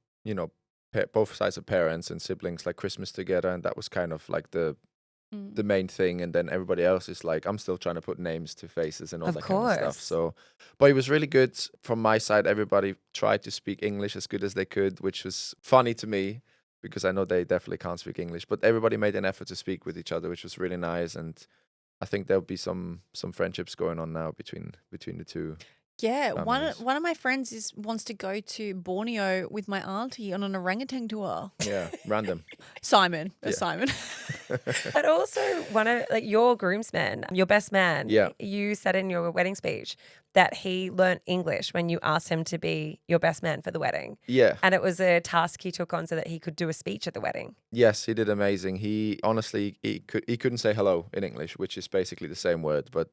both sides of parents and siblings like Christmas together, and that was kind of like the main thing. And then everybody else is like, I'm still trying to put names to faces and all Of that kind of stuff. course. So, but it was really good from my side. Everybody tried to speak English as good as they could, which was funny to me because I know they definitely can't speak English. But everybody made an effort to speak with each other, which was really nice. And I think there'll be some friendships going on now between the two. yeah, families. one of my friends wants to go to Borneo with my auntie on an orangutan tour. Yeah, random. Simon. Yeah. Simon. But also one of like your groomsmen, your best man, Yeah. you said in your wedding speech that he learnt English when you asked him to be your best man for the wedding. Yeah. And it was a task he took on so that he could do a speech at the wedding. Yes, he did amazing. He honestly he couldn't say hello in English, which is basically the same word. But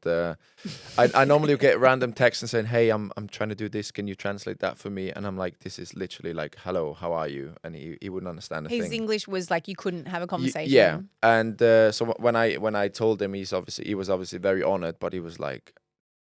I normally get random texts and saying, "Hey, I'm trying to do this. Can you translate that for me?" And I'm like, "This is literally like, hello, how are you?" And he wouldn't understand a His thing. English was like you couldn't have a conversation. Yeah, and so when I told him, he was obviously very honored, but he was like,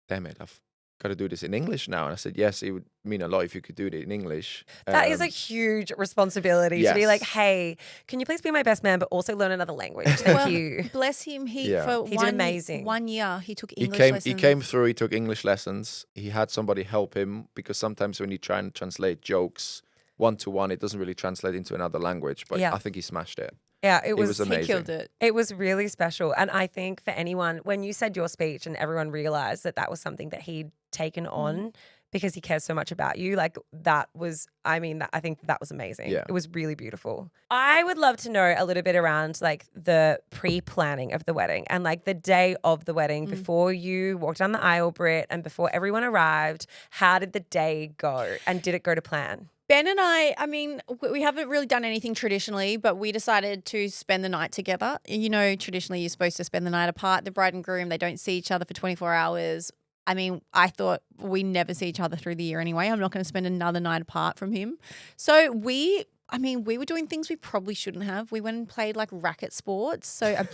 "Damn it, I've got to do this in English now." And I said, "Yes, it would mean a lot if you could do it in English." That is a huge responsibility to be yes. like, hey, can you please be my best man, but also learn another language? Thank you. Bless him. He Yeah. for He did amazing. 1 year he took He English came lessons. he came through. He took English lessons. He had somebody help him because sometimes when you try and translate jokes one to one, it doesn't really translate into another language. But Yeah. I think he smashed it. Yeah, It was He amazing. killed it. It was really special. And I think for anyone, when you said your speech and everyone realized that that was something that he'd taken on because he cares so much about you, like that was, I mean, I think that was amazing. Yeah. It was really beautiful. I would love to know a little bit around like the pre-planning of the wedding and like the day of the wedding before you walked down the aisle, Britt, and before everyone arrived. How did the day go? And did it go to plan? Ben and I mean, we haven't really done anything traditionally, but we decided to spend the night together. You know, traditionally you're supposed to spend the night apart. The bride and groom, they don't see each other for 24 hours. I mean, I thought we never see each other through the year anyway. I'm not going to spend another night apart from him. So we were doing things we probably shouldn't have. We went and played like racket sports. So a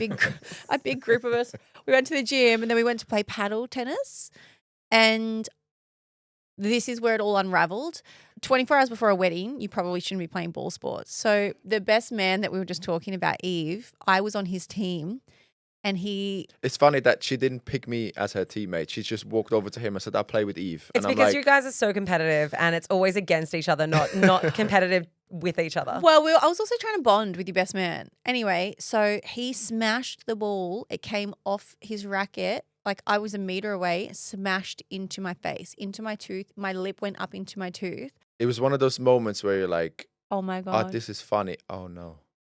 big group of us, we went to the gym and then we went to play paddle tennis. And this is where it all unraveled. 24 hours before a wedding, you probably shouldn't be playing ball sports. So the best man that we were just talking about, Eve, I was on his team and he... It's funny that she didn't pick me as her teammate. She just walked over to him and said, "I'll play with Eve." It's and I'm because like, you guys are so competitive and it's always against each other, not competitive with each other. Well, I was also trying to bond with your best man. Anyway, so he smashed the ball. It came off his racket. Like I was a meter away, smashed into my face, into my tooth. My lip went up into my tooth. it was one of those moments where you're like, Oh my "Oh, God. this is funny." Oh no.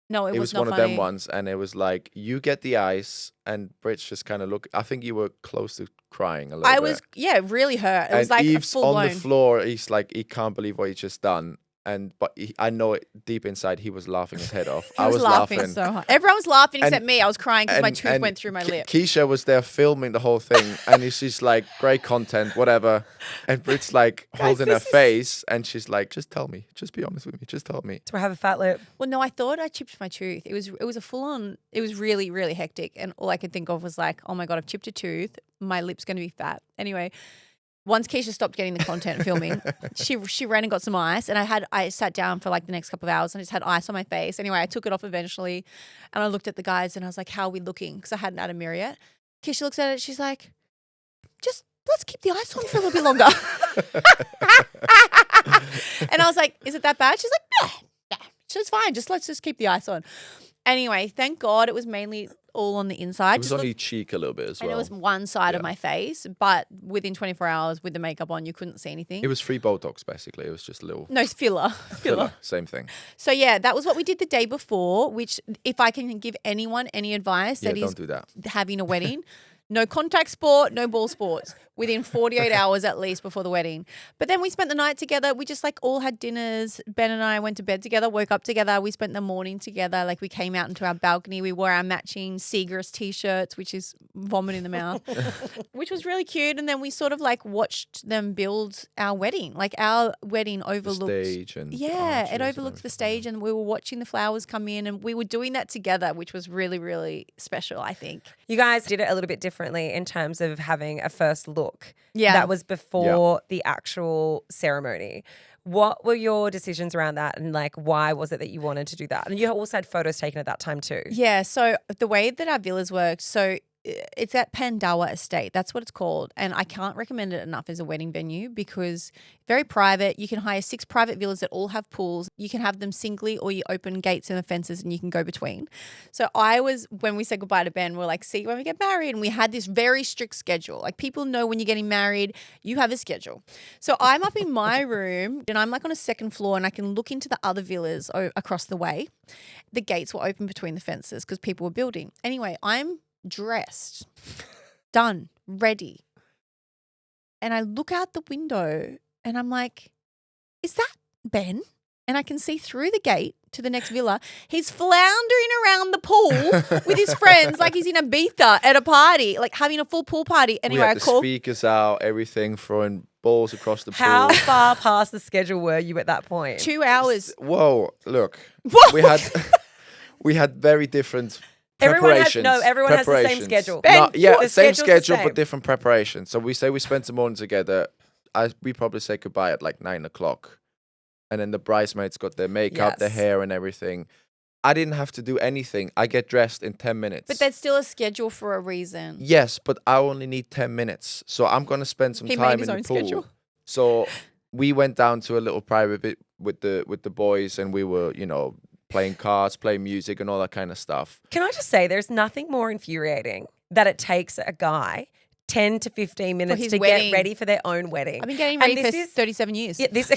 No, it It was was not one of funny. them ones, and it was like you get the ice, and Brit's just kind of look. I think you were close to crying a little I bit. was, yeah, really hurt. It And was like Eve's full on blown. the floor. He's like, he can't believe what he's just done. I know it deep inside he was laughing his head off. He I was laughing so hard. Everyone was laughing except And- me. I was crying because my tooth went through my lip. Keishia was there filming the whole thing, and she's like, "Great content, whatever." And Brit's like holding her this is- face, and she's like, "Just tell me. Just be honest with me. Just tell me." Do I have a fat lip? Well, no, I thought I chipped my tooth. It was a full on. It was really, really hectic, and all I could think of was like, oh my God, I've chipped a tooth. My lip's going to be fat. Anyway, once Keishia stopped getting the content filming, she ran and got some ice, and I sat down for like the next couple of hours and I just had ice on my face. Anyway, I took it off eventually, and I looked at the guys and I was like, "How are we looking?" Because I hadn't had a mirror yet. Keishia looks at it. She's like, "Just let's keep the ice on for a little bit longer." And I was like, "Is it that bad?" She's like, "No, it's fine. Let's just keep the ice on." Anyway, thank God it was mainly all on the inside. It was Just on your cheek a little bit as and well. it was one side of Yeah. my face, but within 24 hours with the makeup on, you couldn't see anything. It was free Botox basically. It was just a little No, it's filler. filler. Same thing. So yeah, that was what we did the day before, which if I can give anyone any advice Yeah, that is don't do that. having a wedding, no contact sport, no ball sports within 48 hours at least before the wedding. But then we spent the night together. We just like all had dinners. Ben and I went to bed together, woke up together. We spent the morning together. Like we came out into our balcony. We wore our matching Siegrist t-shirts, which is vomit in the mouth, which was really cute. And then we sort of like watched them build our wedding. Like our wedding The overlooked. stage and Yeah, arches it and overlooked the everything, stage, and we were watching the flowers come in, and we were doing that together, which was really, really special, I think. You guys did it a little bit differently in terms of having a first look. Yeah. That was before the actual ceremony. What were your decisions around that, and like why was it that you wanted to do that? And you also had photos taken at that time too. Yeah, so the way that our villas worked, so it's at Pandawa Estate. That's what it's called. And I can't recommend it enough as a wedding venue because very private. You can hire 6 private villas that all have pools. You can have them singly, or you open gates and the fences and you can go between. So when we said goodbye to Ben, we're like, see you when we get married. And we had this very strict schedule. Like people know when you're getting married, you have a schedule. So I'm up in my room and I'm like on a second floor and I can look into the other villas across the way. The gates were open between the fences because people were building. Anyway, I'm dressed, done, ready. and I look out the window and I'm like, is that Ben? And I can see through the gate to the next villa. He's floundering around the pool with his friends like he's in Ibiza at a party, like having a full pool party. Anyway, we I had the call. speakers out, everything, throwing balls across the How pool. far past the schedule were you at that point? 2 hours. Whoa, look. Whoa. We had very different Everyone has preparations. everyone has the same schedule. Ben, No, yeah, the same schedule's the schedule, same. but different preparations. So we say we spent the morning together. We probably say goodbye at like 9 o'clock. And then the bridesmaids got their makeup, their Yes. hair and everything. I didn't have to do anything. I get dressed in 10 minutes. But there's still a schedule for a reason. Yes, but I only need 10 minutes. So I'm going to spend some He made time his in the own pool. schedule. So we went down to a little private bit with the boys and we were, playing cards, playing music and all that kind of stuff. Can I just say, there's nothing more infuriating that it takes a guy 10 to 15 minutes his to wedding. get ready for their own wedding. I've been getting And ready this for is- 37 years. Yeah, this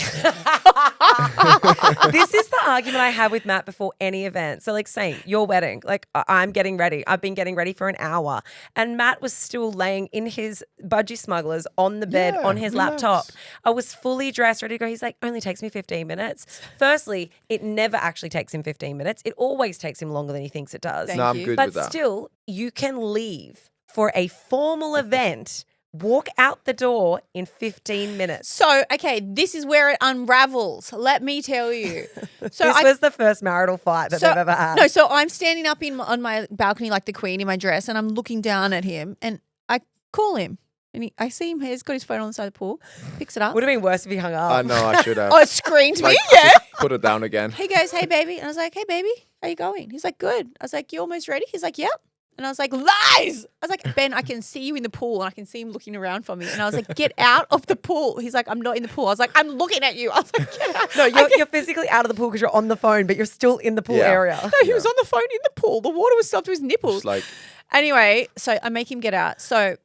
this is the argument I have with Matt before any event. So like same, your wedding, like I'm getting ready. I've been getting ready for an hour. And Matt was still laying in his budgie smugglers on the bed Yeah, on his relax. laptop. I was fully dressed, ready to go. He's like, only takes me 15 minutes. Firstly, it never actually takes him 15 minutes. It always takes him longer than he thinks it does. Thank No, I'm you. good But with that. still, you can leave for a formal event, walk out the door in 15 minutes. So, okay, this is where it unravels. Let me tell you. So This was the first marital fight that they've ever had. No, so I'm standing up on my balcony like the queen in my dress, and I'm looking down at him, and I call him, and I see him. He's got his phone on the side of the pool, picks it up. Would have been worse if he hung up. I know I should have. Oh, it screamed me, Like, yeah. just put it down again. He goes, "Hey, baby," and I was like, "Hey, baby, how you going?" He's like, "Good." I was like, "You almost ready?" He's like, "Yep." And I was like, "Lies!" I was like, "Ben, I can see you in the pool and I can see him looking around for me." And I was like, "Get out of the pool." He's like, "I'm not in the pool." I was like, "I'm looking at you." I was like, "Get out." No, you're physically out of the pool because you're on the phone, but you're still in the pool Yeah. area. No, he was on the phone in the pool. The water was stuck to his nipples. Just like, Anyway, so I make him get out. So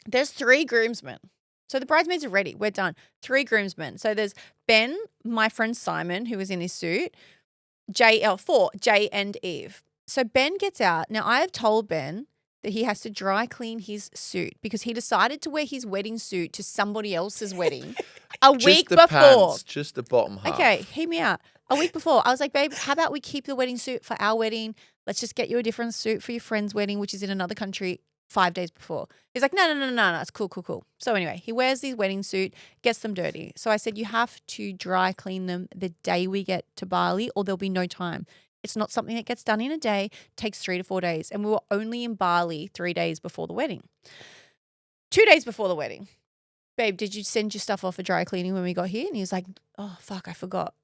there's 3 groomsmen. So the bridesmaids are ready. We're done. 3 groomsmen. So there's Ben, my friend Simon, who was in his suit, 4, Jay and Eve. So Ben gets out. Now I have told Ben that he has to dry clean his suit because he decided to wear his wedding suit to somebody else's wedding a just week the before. pants, just the bottom half. Okay, hear me out. A week before, I was like, babe, how about we keep the wedding suit for our wedding? Let's just get you a different suit for your friend's wedding, which is in another country 5 days before. He's like, no, it's cool. So anyway, he wears his wedding suit, gets them dirty. So I said, you have to dry clean them the day we get to Bali or there'll be no time. It's not something that gets done in a day, takes 3 to 4 days. And we were only in Bali 3 days before the wedding. 2 days before the wedding. Babe, did you send your stuff off for dry cleaning when we got here? And he was like, oh, fuck, I forgot.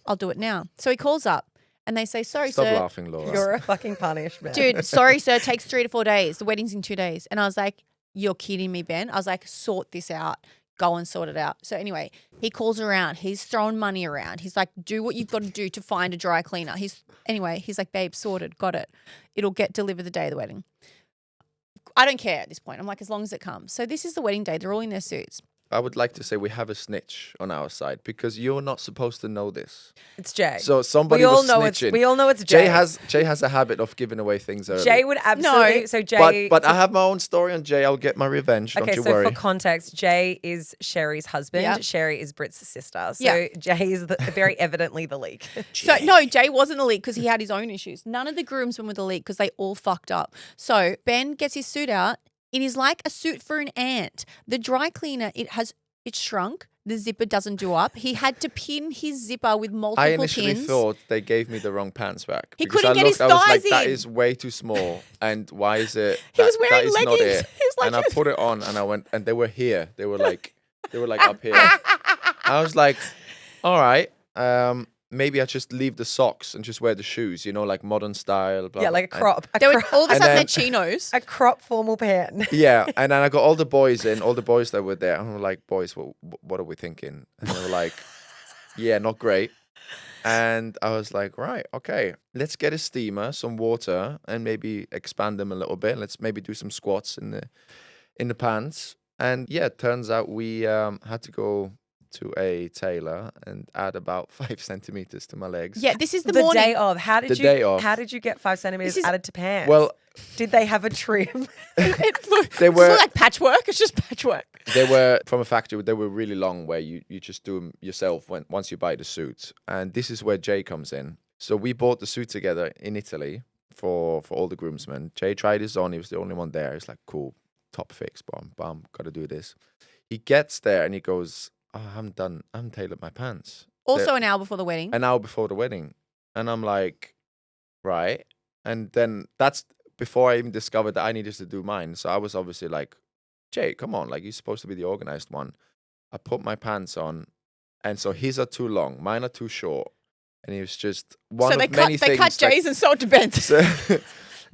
I'll do it now. So he calls up and they say, sorry, Stop sir. laughing, Laura. You're a fucking punishment. Dude, sorry, sir, takes 3 to 4 days. The wedding's in 2 days. And I was like, you're kidding me, Ben. I was like, sort this out. Go and sort it out. So anyway, he calls around. He's throwing money around. He's like, do what you've got to do to find a dry cleaner. He's like, babe, sorted, got it. It'll get delivered the day of the wedding. I don't care at this point. I'm like, as long as it comes. So this is the wedding day. They're all in their suits. I would like to say we have a snitch on our side because you're not supposed to know this. It's Jay. So somebody we all was know snitching. we all know it's Jay. Jay has a habit of giving away things early. Jay would absolutely. No, So Jay. but I have my own story on Jay. I'll get my revenge. Okay, Don't you so worry. for context, Jay is Sherry's husband. Yep. Sherry is Britt's sister. So Yeah. Jay is very evidently the leak. So no, Jay wasn't the leak because he had his own issues. None of the groomsmen were the leak because they all fucked up. So Ben gets his suit out. It is like a suit for an ant. The dry cleaner, it's shrunk. The zipper doesn't do up. He had to pin his zipper with multiple I initially pins. thought they gave me the wrong pants back. He because couldn't I get his looked, I was like, thighs that in. is way too small. And why is it? He was that wearing is not leggings. it? He was like- and I put it on and I went, and they were here. They were like up here. I was like, all right, maybe I just leave the socks and just wear the shoes, like modern style. Blah, Yeah, blah. like a crop. They were all of a And sudden then- they're chinos. A crop formal pant. Yeah, and then I got all the boys that were there, and I'm like, boys, what are we thinking? And they were like, yeah, not great. And I was like, right, okay, let's get a steamer, some water, and maybe expand them a little bit. Let's maybe do some squats in the pants. And yeah, it turns out we had to go to a tailor and add about 5 centimeters to my legs. Yeah, this is the, The morning. day of. How did The you? day of. How did you get 5 centimeters This is- added to pants? Well, did they have a trim? It They it's were- not like patchwork. It's just patchwork. They were from a factory. They were really long, where you just do them yourself once you buy the suit. And this is where Jay comes in. So we bought the suit together in Italy for all the groomsmen. Jay tried his on. He was the only one there. He's like, cool, top fix, bam, got to do this. He gets there and he goes, oh, I haven't tailored my pants. Also an hour before the wedding. An hour before the wedding. And I'm like, right. And then that's before I even discovered that I needed to do mine. So I was obviously like, Jay, come on, like, you're supposed to be the organized one. I put my pants on, and so his are too long, mine are too short. And it was just one of many things. They cut Jay's and sold to Ben's. So,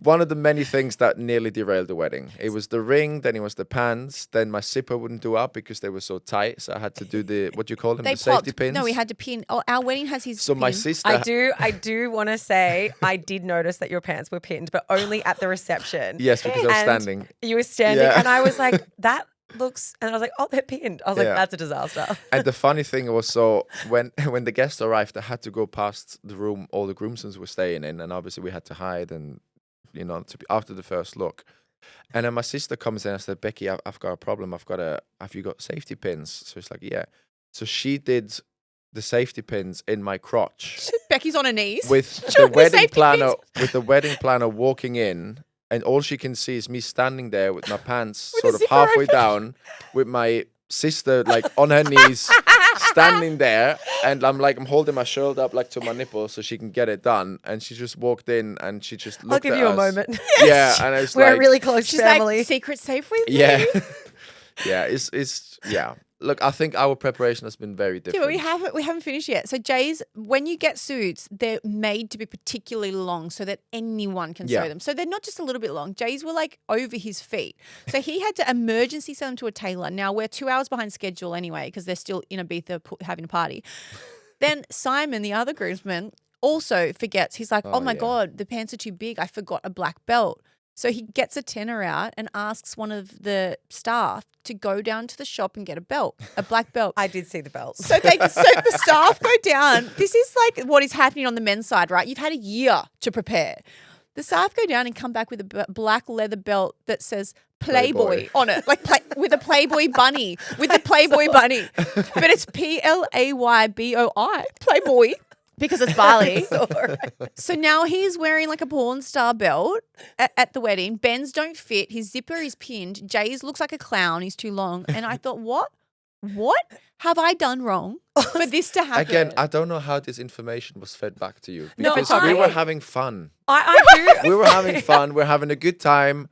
one of the many things that nearly derailed the wedding. It was the ring, then it was the pants, then my zipper wouldn't do up because they were so tight. So I had to do the, what do you call them, the safety pins? No, we had to pin. Oh, our wedding has his So pin. my sister... I do want to say I did notice that your pants were pinned, but only at the reception. Yes, because I was And standing. You were standing, Yeah. and I was like, that looks, and I was like, oh, they're pinned. I was like, Yeah. that's a disaster. And the funny thing was, so when the guests arrived, I had to go past the room all the groomsmen were staying in, and obviously we had to hide, and after the first look. And then my sister comes in and said, Becky, I've got a problem. Have you got safety pins? So it's like, yeah. So she did the safety pins in my crotch Becky's on her knees. with the wedding planner walking in. And all she can see is me standing there with my pants With sort the of zipper halfway open. down, with my sister like on her knees, standing there, and I'm holding my shoulder up like to my nipple so she can get it done. And she just walked in and she just looked I'll give at you a us. moment. Yeah, and I was We're like, a really close She's family. like, secret safe with me. yeah, yeah. It's yeah. Look, I think our preparation has been very Yeah, different. but we haven't finished yet. So Jay's, when you get suits, they're made to be particularly long so that anyone can Yeah. sew them. So they're not just a little bit long. Jay's were like over his feet. So he had to emergency send them to a tailor. Now we're 2 hours behind schedule anyway because they're still in Ibiza having a party. Then Simon, the other groomsman, also forgets. He's like, oh my yeah. God, the pants are too big. I forgot a black belt. So he gets a tenner out and asks one of the staff to go down to the shop and get a black belt. I did see the belts. So the staff go down. This is like what is happening on the men's side, right? You've had a year to prepare. The staff go down and come back with a black leather belt that says Playboy on it, like with a Playboy bunny, with the Playboy bunny. But it's PLAYBOI, Playboy, because it's Bali. So now he's wearing like a porn star belt at the wedding. Ben's don't fit. His zipper is pinned. Jay's looks like a clown. He's too long. And I thought, what have I done wrong for this to happen? Again, I don't know how this information was fed back to you No, because it's we okay. were having fun. I do. We were having fun. We're having a good time.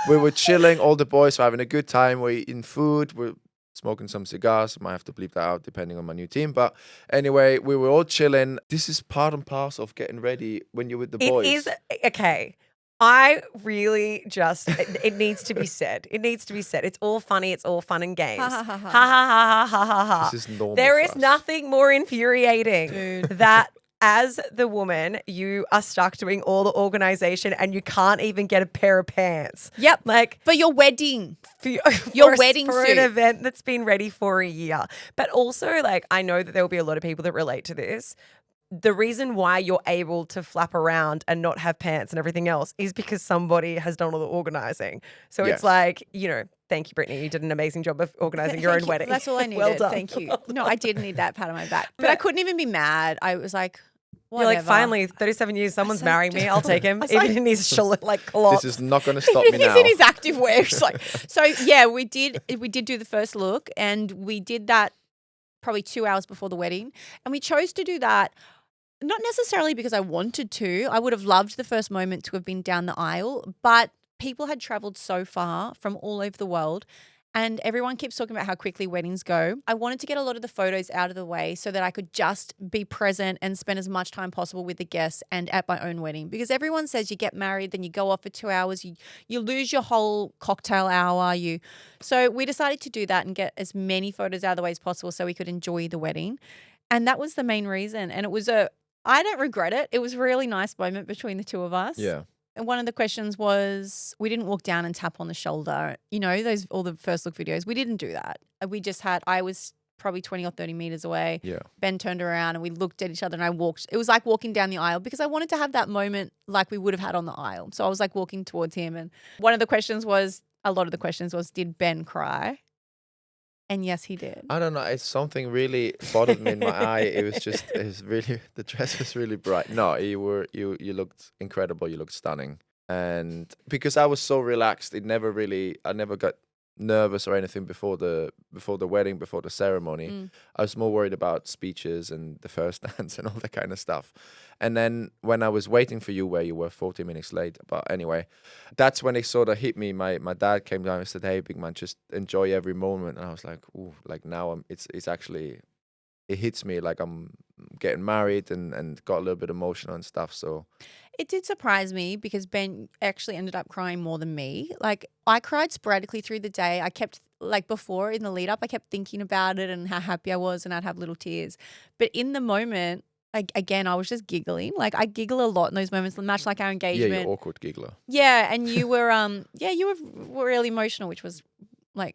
We were chilling. All the boys were having a good time. We're eating food. We're smoking some cigars. I might have to bleep that out depending on my new team. But anyway, we were all chilling. This is part and parcel of getting ready when you're with the boys. It is okay. I really just it needs to be said. It needs to be said. It's all funny. It's all fun and games. Ha, Ha ha, ha ha, ha ha ha ha ha. This is normal. There for is us. nothing more infuriating Dude. that as the woman, you are stuck doing all the organization and you can't even get a pair of pants. Yep. Like For your wedding. for Your wedding for suit. an event that's been ready for a year. But also, like, I know that there will be a lot of people that relate to this. The reason why you're able to flap around and not have pants and everything else is because somebody has done all the organizing. So Yes. it's like, thank you, Brittany. You did an amazing job of organizing your Thank own you. wedding. That's all I needed. Well done. Thank you. No, I did need that pat on my back. But I couldn't even be mad. I was like, You're like, whatever. finally, 37 years, someone's like, marrying me. I'll take him. was Even like- in his cloth. This is not going to stop Even me if he's now. in his active wear. It's like, so yeah, we did do the first look, and we did that probably 2 hours before the wedding. And we chose to do that not necessarily because I wanted to. I would have loved the first moment to have been down the aisle, but people had traveled so far from all over the world. And everyone keeps talking about how quickly weddings go. I wanted to get a lot of the photos out of the way so that I could just be present and spend as much time possible with the guests and at my own wedding. Because everyone says you get married, then you go off for 2 hours, you lose your whole cocktail hour. So we decided to do that and get as many photos out of the way as possible so we could enjoy the wedding. And that was the main reason. And it was I don't regret it. It was a really nice moment between the two of us. Yeah. And one of the questions was, we didn't walk down and tap on the shoulder. All the first look videos. We didn't do that. We just I was probably 20 or 30 meters away. Yeah. Ben turned around and we looked at each other and I walked. It was like walking down the aisle because I wanted to have that moment like we would have had on the aisle. So I was like walking towards him. And a lot of the questions was, did Ben cry? And yes, he did. I don't know. It's something really bothered me in my eye. It was really, the dress was really bright. No, you looked incredible. You looked stunning. And because I was so relaxed, I never got nervous or anything before the wedding, before the ceremony. I was more worried about speeches and the first dance and all that kind of stuff. And then when I was waiting for you, where you were 40 minutes late, but anyway, that's when it sort of hit me. My dad came down and said, "Hey, big man, just enjoy every moment." And I was like, "Ooh, like now it's actually, it hits me like I'm getting married and got a little bit emotional and stuff." So It did surprise me because Ben actually ended up crying more than me. Like, I cried sporadically through the day. I kept, like, before in the lead up, I kept thinking about it and how happy I was, and I'd have little tears. But in the moment, again, I was just giggling. Like, I giggle a lot in those moments, much like our yeah, engagement. you're awkward giggler. Yeah, and you were, you were really emotional, which was like,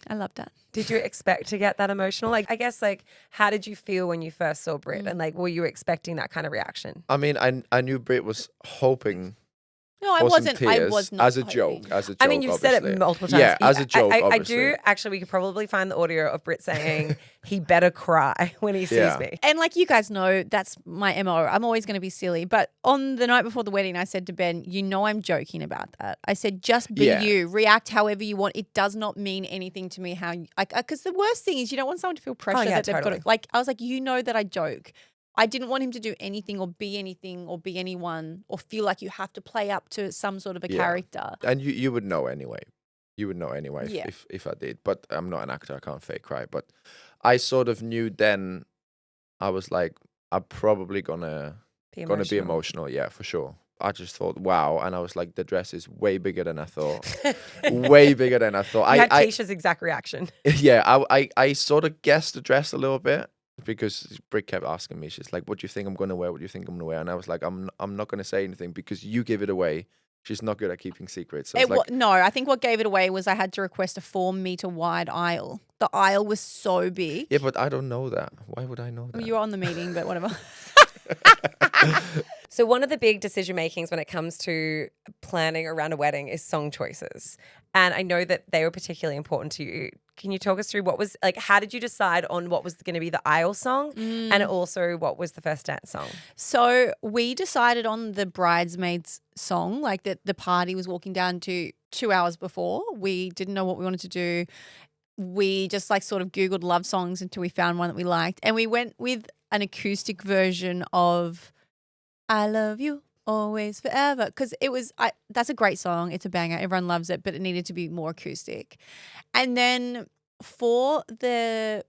I loved that. Did you expect to get that emotional? Like, I guess, like, how did you feel when you first saw Britt? And, like, were you expecting that kind of reaction? I mean, I knew Britt was hoping No, I for some wasn't. I tears was not as a hoping. joke. As a joke, I mean, you've said obviously. it multiple times. Yeah, as a joke, I obviously. do actually. We could probably find the audio of Britt saying he better cry when he sees Yeah. me. And like you guys know, that's my MO. I'm always going to be silly. But on the night before the wedding, I said to Ben, you know I'm joking about that. I said, just be Yeah. you. React however you want. It does not mean anything to me how you, like, because the worst thing is you don't want someone to feel pressure yeah, that they've got totally. to, like, I was like, you know that I joke. I didn't want him to do anything or be anyone or feel like you have to play up to some sort of a Yeah. character. And you would know anyway. You would know anyway Yeah. if I did. But I'm not an actor. I can't fake cry. But I sort of knew then. I was like, I'm probably gonna be emotional. Yeah, for sure. I just thought, wow. And I was like, the dress is way bigger than I thought. Way bigger than I thought. You had Keisha's exact reaction. Yeah, I sort of guessed the dress a little bit because Britt kept asking me. She's like, "What do you think I'm gonna wear? What do you think I'm gonna wear?" And I was like, "I'm not gonna say anything because you give it away." She's not good at keeping secrets. So it's like, No, I think what gave it away was I had to request a 4-meter wide aisle. The aisle was so big. yeah, but I don't know that. Why would I know that? You were on the meeting, but whatever. So one of the big decision makings when it comes to planning around a wedding is song choices. And I know that they were particularly important to you. Can you talk us through what was, like, how did you decide on what was going to be the aisle song and also what was the first dance song? So we decided on the bridesmaids song, like that the party was walking down to 2 hours before. We didn't know what we wanted to do. We just like sort of Googled love songs until we found one that we liked. And we went with an acoustic version of I Love You Always Forever because it was that's a great song. It's a banger. Everyone loves it, but it needed to be more acoustic. And then for the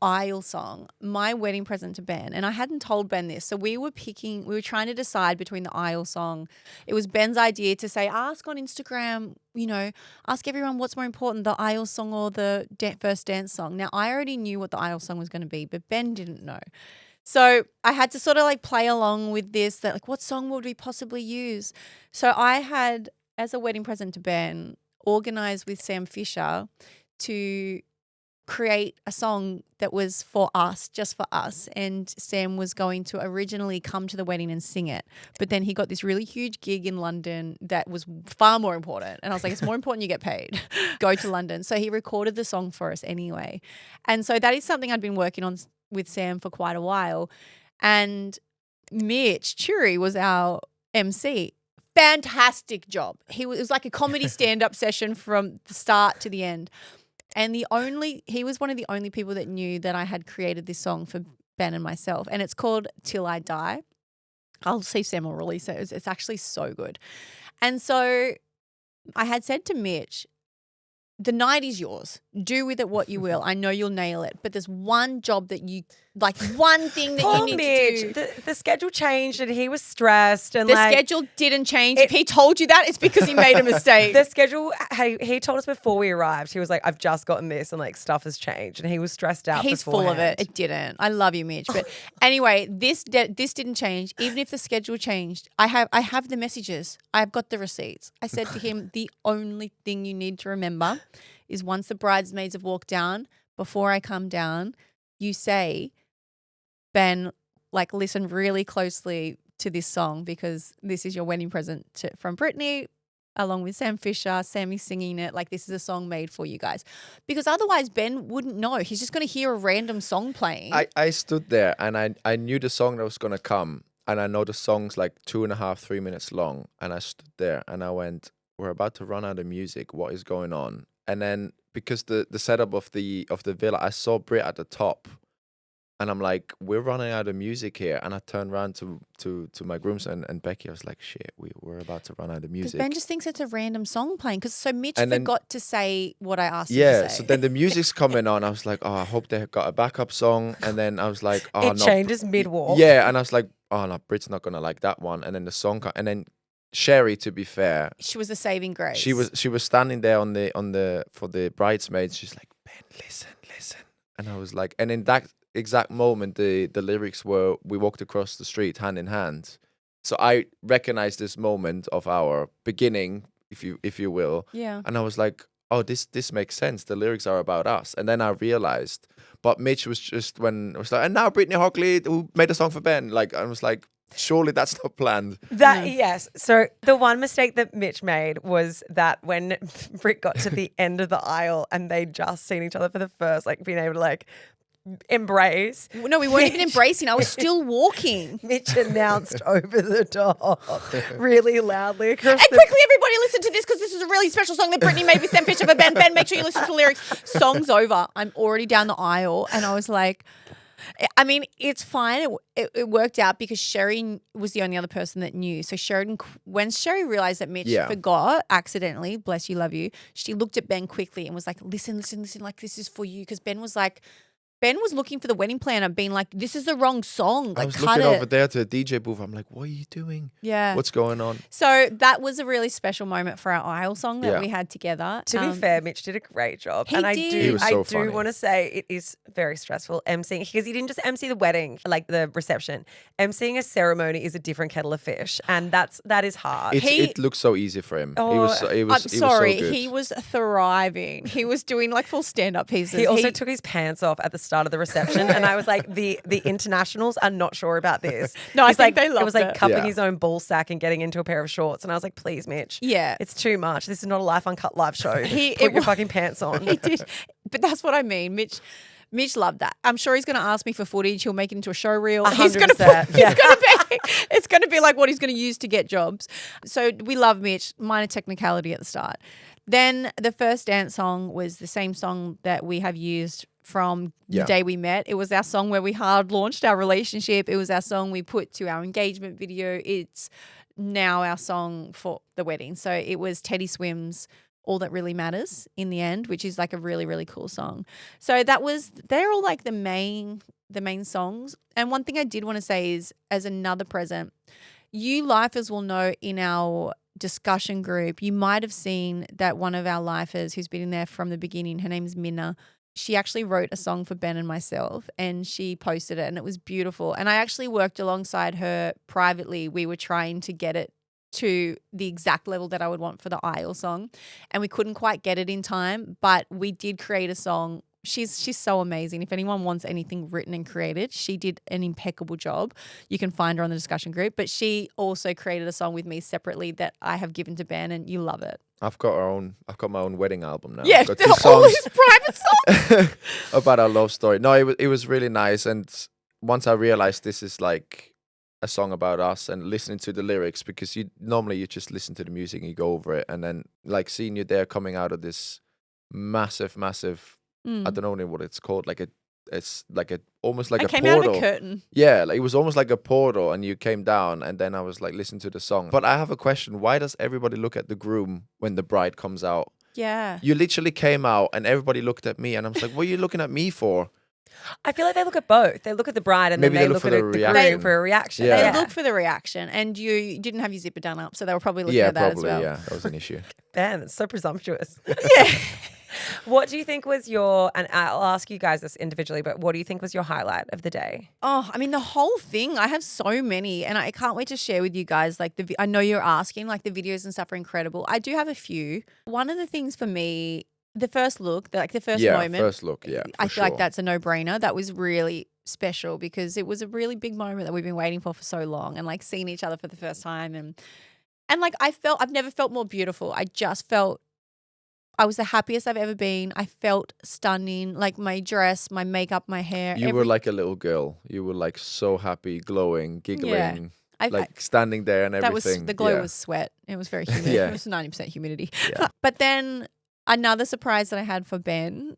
aisle song, my wedding present to Ben, and I hadn't told Ben this, so we were trying to decide between the aisle song. It was Ben's idea to say, ask on Instagram, ask everyone what's more important, the aisle song or the first dance song. Now, I already knew what the aisle song was going to be, but Ben didn't know. So I had to sort of like play along with this, that like, what song would we possibly use? So I had, as a wedding present to Ben, organized with Sam Fisher to create a song that was for us, just for us. And Sam was going to originally come to the wedding and sing it. But then he got this really huge gig in London that was far more important. And I was like, it's more important you get paid. Go to London. So he recorded the song for us anyway. And so that is something I'd been working on with Sam for quite a while. And Mitch Churi was our MC. Fantastic job. It was like a comedy stand-up session from the start to the end. And he was one of the only people that knew that I had created this song for Ben and myself. And it's called Till I Die. I'll see Sam will release it. It's actually so good. And so I had said to Mitch, the night is yours. Do with it what you will. I know you'll nail it. But there's one job that one thing that you need to do. The schedule changed and he was stressed. And The schedule didn't change. If he told you that, it's because he made a mistake. The schedule, he told us before we arrived, he was like, I've just gotten this and like stuff has changed. And he was stressed out. He's full of it. It didn't. I love you, Mitch. But anyway, this didn't change. Even if the schedule changed, I have the messages. I've got the receipts. I said to him, the only thing you need to remember is once the bridesmaids have walked down, before I come down, you say, Ben, like listen really closely to this song because this is your wedding present from Brittany. along with Sam Fisher, Sammy singing it like this is a song made for you guys. Because otherwise Ben wouldn't know. He's just going to hear a random song playing. I stood there and I knew the song that was going to come. And I know the song's like 2.5, 3 minutes long. And I stood there and I went, we're about to run out of music. What is going on? And then because the setup of the villa, I saw Britt at the top. And I'm like, we're running out of music here. And I turned around to my grooms and Becky. I was like, shit, we're about to run out of music. Ben just thinks it's a random song playing. So Mitch And then- forgot to say what I asked him to Yeah, say. so then the music's coming on. I was like, oh, I hope they got a backup song. And then I was like, oh, It no. changes mid-walk. Yeah, and I was like, oh, no, Britt's not going to like that one. And then the song, and then Sherry, to be fair, She was the saving grace. she was standing there for the bridesmaids. She's like, Ben, listen. And I was like, and in that exact moment, the lyrics were, we walked across the street hand in hand. So I recognized this moment of our beginning, if you will. Yeah. And I was like, oh, this makes sense. The lyrics are about us. And then I realized, but Mitch was just when it was like, and now Brittany Hockley, who made a song for Ben. Like, I was like, surely that's not planned. Yes. So the one mistake that Mitch made was that when Britt got to the end of the aisle and they'd just seen each other for the first, like being able to like embrace. No, we weren't even embracing. I was still walking. Mitch announced over the top really loudly across And quickly, everybody listen to this because this is a really special song that Brittany made with Sam Fisher for Ben. Ben, make sure you listen to the lyrics. Song's over. I'm already down the aisle. And I was like, I mean, it's fine. It worked out because Sherry was the only other person that knew. So when Sherry realized that Mitch forgot accidentally, bless you, love you, she looked at Ben quickly and was like, listen, like this is for you. Because Ben was looking for the wedding planner, being like, this is the wrong song. Like, I was cut looking it. over there to the DJ booth. I'm like, what are you doing? Yeah. What's going on? So that was a really special moment for our aisle song that Yeah. we had together. To be fair, Mitch did a great job. He and I did. do He was so I funny. do want to say it is very stressful emceeing because he didn't just MC the wedding, like the reception. MCing a ceremony is a different kettle of fish. And that is hard. It looked so easy for him. Oh, I'm sorry, so good. he was thriving. He was doing like full stand-up pieces. He also took his pants off at the start of the reception, and I was like, the internationals are not sure about this. No, I He's think like, they loved it was like it. cupping Yeah. his own ball sack and getting into a pair of shorts, and I was like, please, Mitch, Yeah. it's too much. This is not a Life Uncut live show. It Put your was- fucking pants on. He did. But that's what I mean. Mitch loved that. I'm sure he's going to ask me for footage. He'll make it into a show reel. He's going to 100%, yeah. it's going to be like what he's going to use to get jobs. So we love Mitch. Minor technicality at the start. Then the first dance song was the same song that we have used from the Yeah. day we met. It was our song where we hard launched our relationship. It was our song we put to our engagement video. It's now our song for the wedding. So it was Teddy Swims' All That Really Matters in the end, which is like a really, really cool song. So they're all like the main songs. And one thing I did want to say is, as another present, you lifers will know in our discussion group, you might have seen that one of our lifers who's been in there from the beginning, her name's Minna, she actually wrote a song for Ben and myself and she posted it and it was beautiful. And I actually worked alongside her privately. We were trying to get it to the exact level that I would want for the aisle song and we couldn't quite get it in time, but we did create a song. She's so amazing. If anyone wants anything written and created, she did an impeccable job. You can find her on the discussion group, but she also created a song with me separately that I have given to Ben and you love it. I've got my own wedding album now. Yeah, I've got 2 all songs his private songs. about our love story. No, it was really nice. And once I realized this is like a song about us and listening to the lyrics, because you just listen to the music and you go over it, and then like seeing you there coming out of this massive I don't know what it's called, it's like almost like I a came portal. out of a curtain. Yeah, like it was almost like a portal, and you came down, and then I was like, listen to the song. But I have a question: why does everybody look at the groom when the bride comes out? Yeah. You literally came out, and everybody looked at me, and I was like, what are you looking at me for? I feel like they look at both. They look at the bride and Maybe then they they look look for at the the reaction. groom for a reaction. Yeah. They look for the reaction, and you didn't have your zipper done up, so they were probably looking Yeah, at that probably. as well. Yeah, that was an issue. Ben, it's so presumptuous. Yeah. What do you think was and I'll ask you guys this individually, but what do you think was your highlight of the day? Oh, I mean, the whole thing. I have so many, and I can't wait to share with you guys. Like I know you're asking, like the videos and stuff are incredible. I do have a few. One of the things for me, the first look, the first moment. First look, yeah. I for feel like sure. that's a no-brainer. That was really special because it was a really big moment that we've been waiting for so long, and like seeing each other for the first time and And like I've never felt more beautiful. I just felt I was the happiest I've ever been. I felt stunning. Like my dress, my makeup, my hair. You were like a little girl. You were like so happy, glowing, giggling, like standing there and everything. The glow was sweat. It was very humid. Yeah. It was 90% humidity. Yeah. But then another surprise that I had for Ben,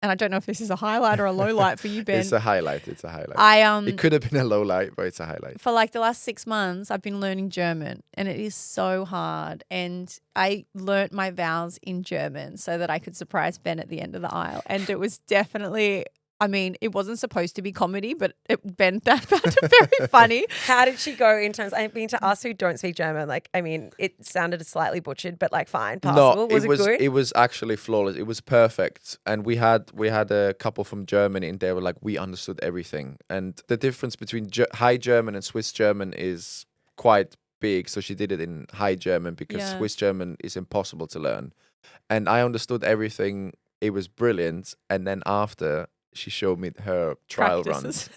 and I don't know if this is a highlight or a low light for you, Ben. It's a highlight. It's a highlight. It It could have been a low light, but it's a highlight. for like the last 6 months, I've been learning German, and it is so hard. And I learnt my vows in German so that I could surprise Ben at the end of the aisle. And it was definitely, I mean, it wasn't supposed to be comedy, but Ben found it very funny. How did she go in terms? I mean, to us who don't speak German, like, I mean, it sounded slightly butchered, but like, fine, passable. Was it good? It was actually flawless. It was perfect. And we had a couple from Germany, and they were like, we understood everything. And the difference between High German and Swiss German is quite big. So she did it in High German because Swiss German is impossible to learn. And I understood everything. It was brilliant. And then after, she showed me her trial runs,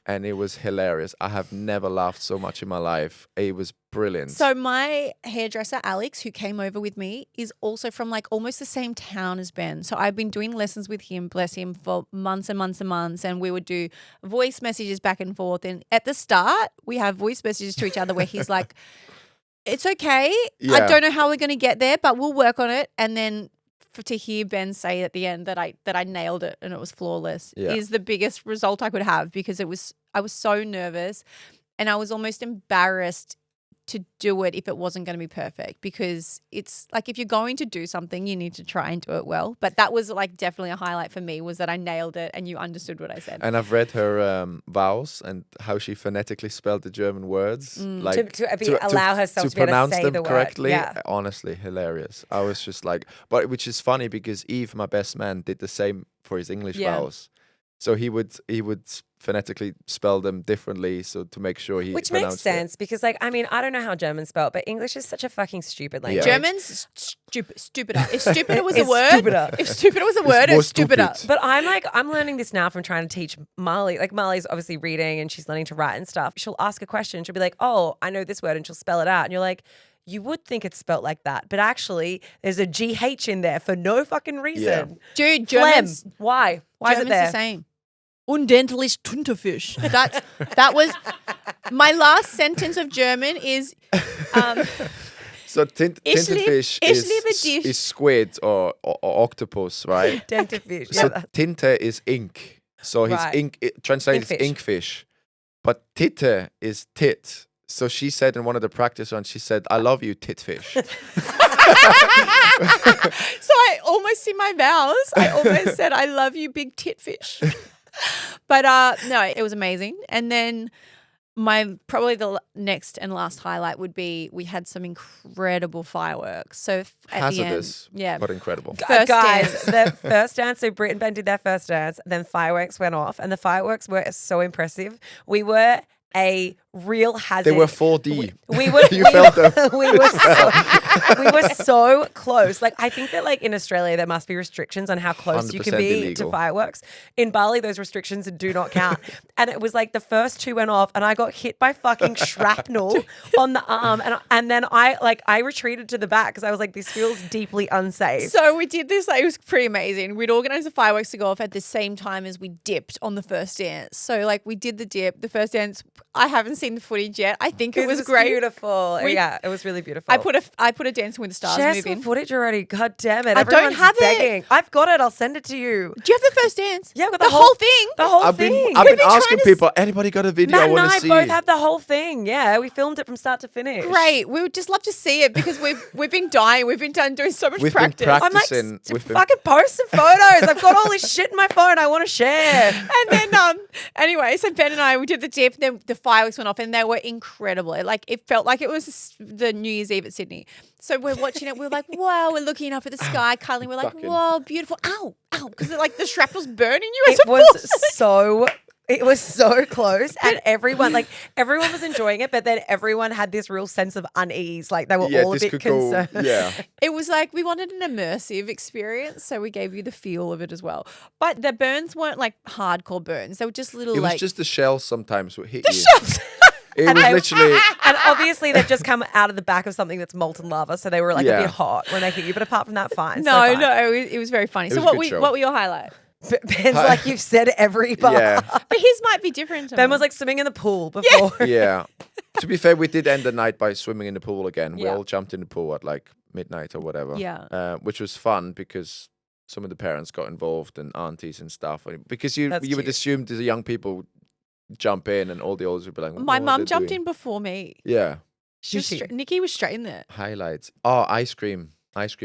and it was hilarious. I have never laughed so much in my life. It was brilliant. So my hairdresser, Alex, who came over with me, is also from like almost the same town as Ben. So I've been doing lessons with him, bless him, for months and months and months. And we would do voice messages back and forth. And at the start, we have voice messages to each other where he's like, it's okay. Yeah. I don't know how we're going to get there, but we'll work on it. And then to hear Ben say at the end that I nailed it and it was flawless is the biggest result I could have, because I was so nervous and I was almost embarrassed to do it if it wasn't going to be perfect, because it's like if you're going to do something, you need to try and do it well. But that was like definitely a highlight for me, was that I nailed it and you understood what I said. And I've read her vows and how she phonetically spelled the German words, like allow herself to be able to pronounce say them the word. correctly. Yeah. Honestly, hilarious. I was just like, but which is funny because Eve, my best man, did the same for his English vows. So he would phonetically spell them differently, so to make sure he Which makes sense because, like, I mean, I don't know how German's spelled, but English is such a fucking stupid language. German's stupider. If stupider was a It's word, stupider. if stupider was a word, more it's stupider. stupid. But I'm learning this now from trying to teach Marley. Like, Marley's obviously reading and she's learning to write and stuff. She'll ask a question. She'll be like, oh, I know this word, and she'll spell it out. And you're like, you would think it's spelt like that, but actually there's a GH in there for no fucking reason. Dude, Phlegm. German's Why? Why is it German's there? the same. Undentlich Tunterfisch. That was my last sentence of German is So tintenfish ich liebe dich. is squid or octopus, right? Dentifrice. So Yeah. tinte is ink. So his Right. ink translated is Inkfish. inkfish. But titte is tit. So she said in one of the practice runs, she said, I love you, titfish. So I almost in my vows, I almost said I love you, big tit fish. But no, it was amazing. And then probably the next and last highlight would be we had some incredible fireworks. So at the end, Hazardous, but incredible. First Guys, dance. the first dance, so Britt and Ben did their first dance, then fireworks went off, and the fireworks were so impressive. We were a real hazard. They were 4D. We were. You felt them. we were so close. Like, I think that, like, in Australia there must be restrictions on how close you can 100% be illegal. to fireworks. In Bali, those restrictions do not count. And it was like the first two went off, and I got hit by fucking shrapnel on the arm, and then I retreated to the back because I was like, this feels deeply unsafe. So we did this, like, it was pretty amazing. We'd organized the fireworks to go off at the same time as we dipped on the first dance. So like we did the dip, the first dance. I haven't seen the footage yet. I think it was great. Beautiful. Yeah, it was really beautiful. I put a Dancing with the Stars Share move some in. footage already. God damn it. I don't Everyone's have it. begging. I've got it. I'll send it to you. Do you have the first dance? Yeah, I've got the whole thing. The whole I've thing. been been asking trying to people, anybody got a video? Matt I and want I to see. both have the whole thing. Yeah, we filmed it from start to finish. Great. We would just love to see it because we've been dying. We've been doing so much We've been practice. I'm like, practicing. We've been fucking post some photos. I've got all this shit in my phone I want to share. And then anyway, so Ben and I, we did the dip, then the fireworks went off and they were incredible. It felt like it was the New Year's Eve at Sydney. So we're watching it, we're like, wow, we're looking up at the sky, cuddling, we're like, Ducking. wow, beautiful. Ow, because like the shrapnel's burning you as It a was it was so close, and everyone was enjoying it, but then everyone had this real sense of unease. Like, they were all a this bit could concerned. go. Yeah. It was like we wanted an immersive experience, so we gave you the feel of it as well. But the burns weren't like hardcore burns; they were just little It was like just the shells sometimes would hit the you. shells. It was literally. And obviously they've just come out of the back of something that's molten lava, so they were like a Yeah. bit hot when they hit you. But apart from that, fine. No, it was very funny. It So was a what good were, show. what were your highlights? Ben's like, you've said every bar. Yeah. But his might be different. To Ben mine. was like swimming in the pool before. Yeah. To be fair, we did end the night by swimming in the pool again. We Yeah. all jumped in the pool at like midnight or whatever. Yeah. Which was fun because some of the parents got involved and aunties and stuff. Because you That's would cute. assume the young people jump in and all the olders would be like, my "What are mum they jumped doing?" in before me. Yeah. She was Did she? Nikki was straight in there. Highlights. Oh, ice cream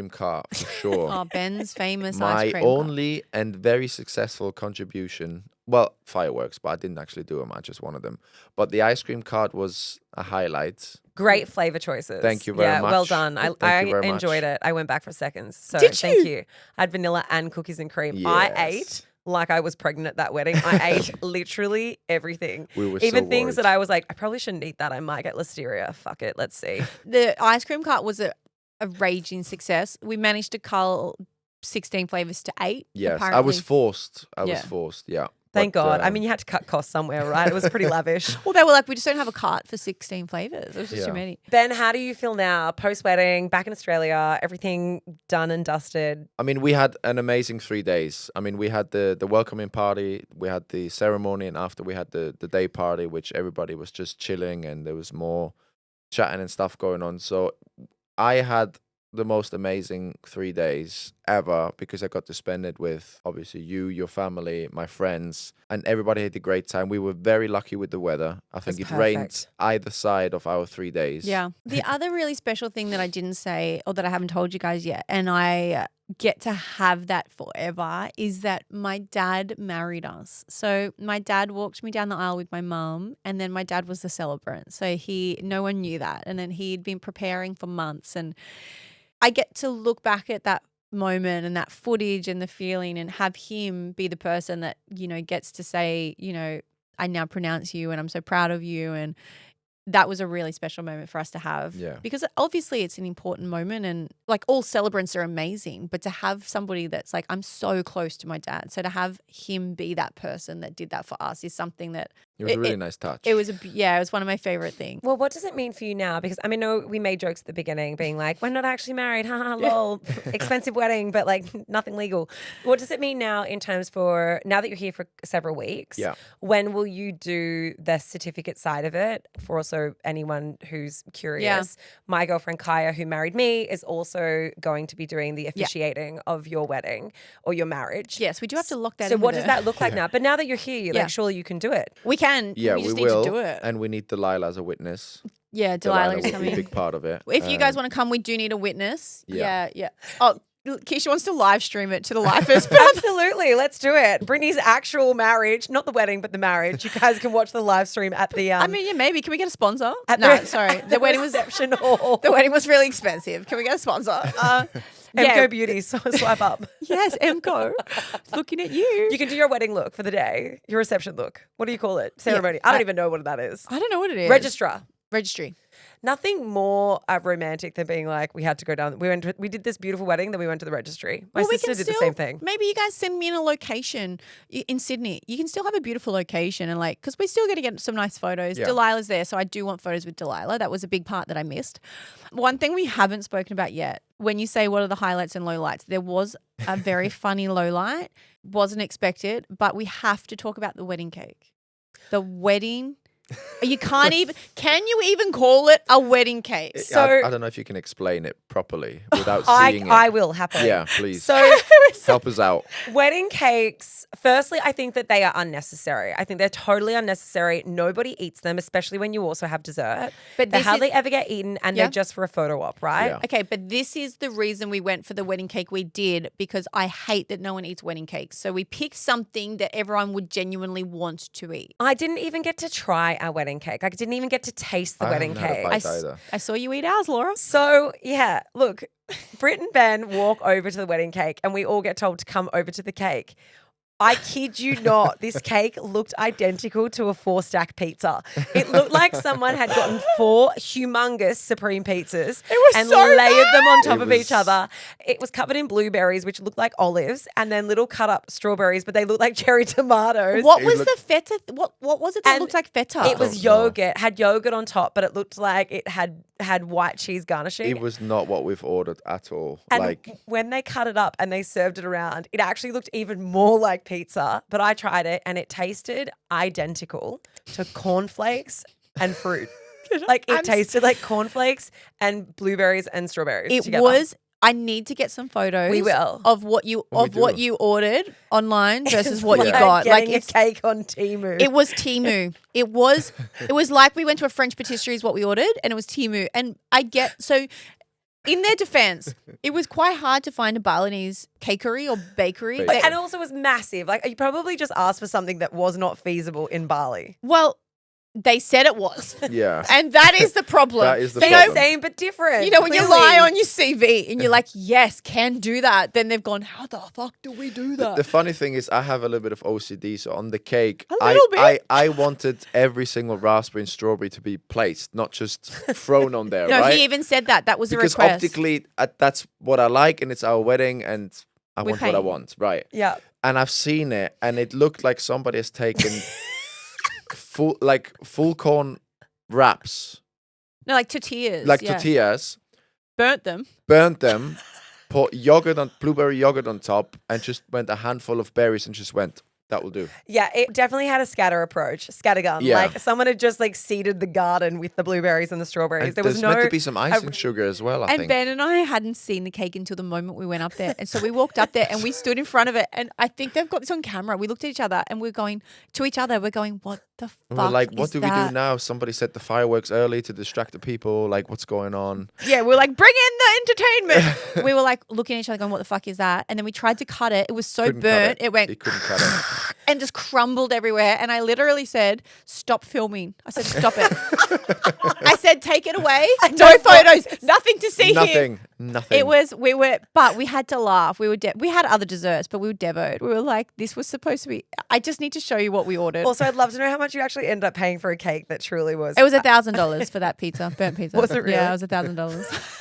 cart for sure. Oh, Ben's famous My ice cream. cart. only and very successful contribution. Well, fireworks, but I didn't actually do them. I just wanted them. But the ice cream cart was a highlight. Great flavor choices. Thank you very Yeah, well much. done. I Thank you very enjoyed much. it. I went back for seconds. So Did thank you? you. I had vanilla and cookies and cream. I Yes. ate like I was pregnant at that wedding. I ate literally everything. We were Even so things worried. that I was like, I probably shouldn't eat that. I might get listeria. Fuck it. Let's see. The ice cream cart was a raging success. We managed to cull 16 flavors to 8. Yes, I apparently. was forced. I was Yeah. forced. Yeah. Thank But, God. I mean, you had to cut costs somewhere, right? It was pretty lavish. Well, they were like, we just don't have a cart for 16 flavors. It was just too Yeah. many. Ben, how do you feel now? Post wedding, back in Australia, everything done and dusted. I mean, we had an amazing 3 days. I mean, we had the welcoming party, we had the ceremony, and after we had the day party, which everybody was just chilling and there was more chatting and stuff going on. So I had the most amazing 3 days ever because I got to spend it with obviously you, your family, my friends, and everybody had a great time. We were very lucky with the weather. I think That's it rained perfect. either side of our 3 days. Yeah. The other really special thing that I didn't say or that I haven't told you guys yet, and I get to have that forever, is that my dad married us. So my dad walked me down the aisle with my mum, and then my dad was the celebrant. So no one knew that. And then he'd been preparing for months, and I get to look back at that moment and that footage and the feeling and have him be the person that, gets to say, I now pronounce you and I'm so proud of you. And that was a really special moment for us to have. Yeah. Because obviously it's an important moment and like all celebrants are amazing, but to have somebody that's like, I'm so close to my dad. So to have him be that person that did that for us is something that It was a really nice touch. it was it was one of my favorite things. Well, what does it mean for you now? Because I mean, no, we made jokes at the beginning being like, we're not actually married, haha, lol, expensive wedding, but like nothing legal. What does it mean now in terms for now that you're here for several weeks? Yeah. When will you do the certificate side of it? For also anyone who's curious, my girlfriend Kaya, who married me, is also going to be doing the officiating of your wedding or your marriage. Yes, we do have to lock that So in what with does her. that look like now? But now that you're here, Yeah. like surely you can do it. We can. Yeah, we just need will. to do it. And we need Delilah as a witness. Yeah, Delilah Delilah's will be a coming. big part of it. If you guys want to come, we do need a witness. Yeah. Yeah. Oh, Keeshia wants to live stream it to the lifers. But Absolutely, let's do it. Brittany's actual marriage, not the wedding, but the marriage. You guys can watch the live stream at the. I mean, yeah, maybe. Can we get a sponsor? at No, the, sorry. the The wedding was reception hall. the wedding was really expensive. Can we get a sponsor? MCO Beauty, so swipe up. Yes, MCO. Looking at you. You can do your wedding look for the day, your reception look. What do you call it? Ceremony. I don't even know what that is. I don't know what it is. Registrar. Registry. Nothing more romantic than being like, we had to go down. We did this beautiful wedding, then we went to the registry. My Well, we sister can did the still- same thing. Maybe you guys send me in a location in Sydney. You can still have a beautiful location and like, because we still got to get some nice photos. Yeah. Delilah's there, so I do want photos with Delilah. That was a big part that I missed. One thing we haven't spoken about yet, when you say what are the highlights and lowlights, there was a very funny lowlight. Wasn't expected, but we have to talk about the wedding cake. The wedding. You can't even. Can you even call it a wedding cake? So- I don't know if you can explain it properly without I seeing it. I will happily. Yeah, please. So Help us out. wedding cakes, firstly, I think that they are unnecessary. I think they're totally unnecessary. Nobody eats them, especially when you also have dessert. But They're this hardly is- ever get eaten and Yeah. they're just for a photo op, right? Yeah. Okay, but this is the reason we went for the wedding cake we did because I hate that no one eats wedding cakes. So we picked something that everyone would genuinely want to eat. I didn't even get to try our wedding cake. I didn't even get to taste the I wedding haven't had a cake. bite either. I saw you eat ours, Laura. So, yeah, look, Britt and Ben walk over to the wedding cake and we all get told to come over to the cake. I kid you not, this cake looked identical to a 4-stack pizza. It looked like someone had gotten 4 humongous supreme pizzas and so layered them on top It of was- each other. It was covered in blueberries, which looked like olives, and then little cut up strawberries, but they looked like cherry tomatoes. What It was looked- the feta? What was it that And looked like feta? It was don't know. yogurt, had yogurt on top, but it looked like it had white cheese garnishing. It was not what we've ordered at all. And Like, when they cut it up and they served it around, it actually looked even more like pizza. But I tried it and it tasted identical to cornflakes and fruit. Like it tasted like cornflakes and blueberries and strawberries. It together. was. I need to get some photos. We will. of what you do. ordered online versus what you like got. Like getting a cake on Temu. it was Temu. It was like we went to a French patisserie is what we ordered, and it was Temu. And I get so. In their defense, it was quite hard to find a Balinese cakery or bakery. Bakery. and also was massive. Like you probably just asked for something that was not feasible in Bali. Well, they said it was. yeah. And that is the problem. That is the They problem. Same but different. You know, when you clearly. lie on your CV and you're like, yes, can do that, then they've gone, how the fuck do we do that? The funny thing is, I have a little bit of OCD. So on the cake, A little bit? I wanted every single raspberry and strawberry to be placed, not just thrown on there, No, right? he even said that. That was Because a request. optically, that's what I like, and it's our wedding, and I We want what I pay. want, right? Yeah. And I've seen it, and it looked like somebody has taken full corn wraps, No, like tortillas. like yeah. tortillas, Burnt them. burnt them, put blueberry yogurt on top, and just went a handful of berries and just went, that will do. Yeah, it definitely had a scattergun. Yeah. Like someone had just like seeded the garden with the blueberries and the strawberries. And There was there's no meant to be some icing sugar as well, I And think. Ben and I hadn't seen the cake until the moment we went up there. And so we walked up there and we stood in front of it. And I think they've got this on camera. We looked at each other and we're going, what the fuck And we're like, what is do we that? do now? Somebody set the fireworks early to distract the people. Like, what's going on? Yeah, we were like, bring in the entertainment. We were like looking at each other going, what the fuck is that? And then we tried to cut it. It was so Couldn't cut burnt. it. It went He couldn't cut it. and just crumbled everywhere. And I literally said, stop filming. I said, stop it. I said, take it away. No photos. Nothing to see here. Nothing. But we had to laugh. We had other desserts, but we were devoed. We were like, this was supposed to be, I just need to show you what we ordered. Also, I'd love to know how much you actually ended up paying for a cake that truly was. It was $1,000 for that pizza, burnt pizza. Was it really? Yeah, it was $1,000.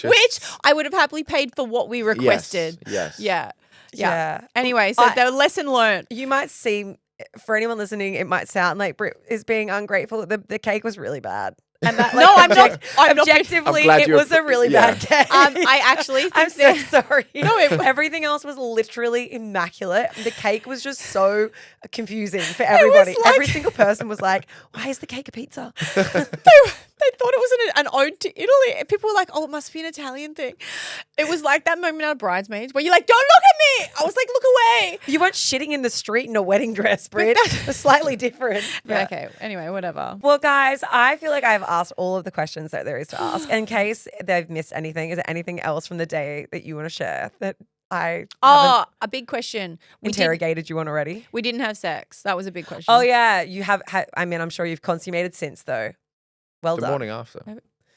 Which I would have happily paid for what we requested. Yes. Yeah. Yeah. Anyway, so the lesson learned. You might see, for anyone listening, it might sound like Britt is being ungrateful. The cake was really bad. And that, No, I'm not. I'm not. Objectively, I'm glad it you're- was a really yeah. bad cake. I actually think I'm so that- sorry. No, everything else was literally immaculate. The cake was just so confusing for everybody. like- Every single person was like, "Why is the cake a pizza?" They thought it was an ode to Italy. People were like, oh, it must be an Italian thing. It was like that moment out of Bridesmaids where you're like, don't look at me. I was like, look away. You weren't shitting in the street in a wedding dress, Britt. It was slightly different. But okay, anyway, whatever. Well, guys, I feel like I've asked all of the questions that there is to ask. In case they've missed anything, is there anything else from the day that you want to share that I haven't Oh, a big question. interrogated you on already? We didn't have sex. That was a big question. Oh, yeah. You have, I mean, I'm sure you've consummated since, though. Well The done. morning after.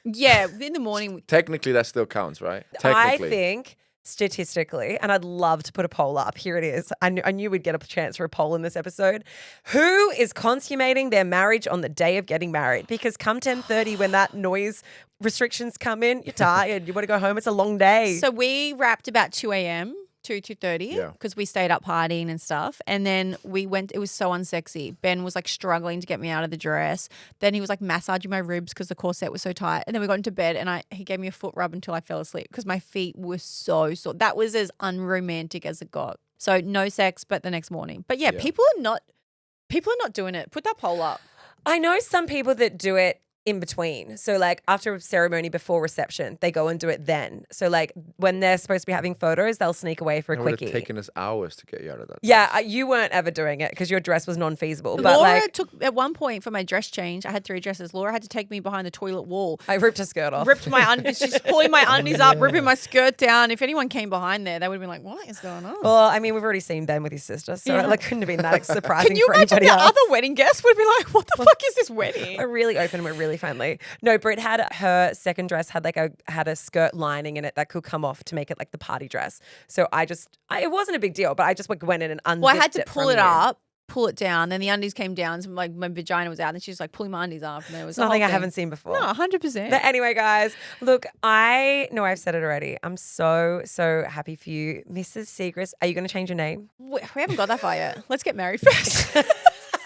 Yeah, in the morning. Technically, that still counts, right? I Technically. think statistically, and I'd love to put a poll up. Here it is. I knew we'd get a chance for a poll in this episode. Who is consummating their marriage on the day of getting married? Because come 10:30, when that noise restrictions come in, you're tired. You want to go home. It's a long day. So we wrapped about 2 a.m. 2:30 Yeah. because we stayed up partying and stuff. And then we went, it was so unsexy. Ben was like struggling to get me out of the dress. Then he was like massaging my ribs because the corset was so tight. And then we got into bed and he gave me a foot rub until I fell asleep because my feet were so sore. That was as unromantic as it got. So no sex, but the next morning. But yeah, Yeah. people are not doing it. Put that poll up. I know some people that do it in between. So like after a ceremony before reception, they go and do it then. So like when they're supposed to be having photos, they'll sneak away for a It would have quickie. taken us hours to get you out of that. Yeah, you weren't ever doing it because your dress was non-feasible. But Laura like, took, at one point for my dress change, I had 3 dresses. Laura had to take me behind the toilet wall. I ripped a skirt off. Ripped my undies, she's pulling my undies up, ripping my skirt down. If anyone came behind there, they would have been like, what is going on? Well, I mean, we've already seen Ben with his sister, so Yeah. it like, couldn't have been that surprising Can you for imagine anybody the else. other wedding guests would be like, what the fuck is this wedding? We're really open. We're really really friendly. No, Britt had her second dress had a skirt lining in it that could come off to make it like the party dress. So it wasn't a big deal, but I just like went in and unzipped Well, I had to it pull from it you. up, pull it down, then the undies came down, so like my vagina was out, and she's like pulling my undies up, and there was It's nothing I haven't seen before. No, 100%. But anyway, guys, look, I know I've said it already. I'm so, so happy for you. Mrs. Siegrist, are you going to change your name? We haven't got that far yet. Let's get married first.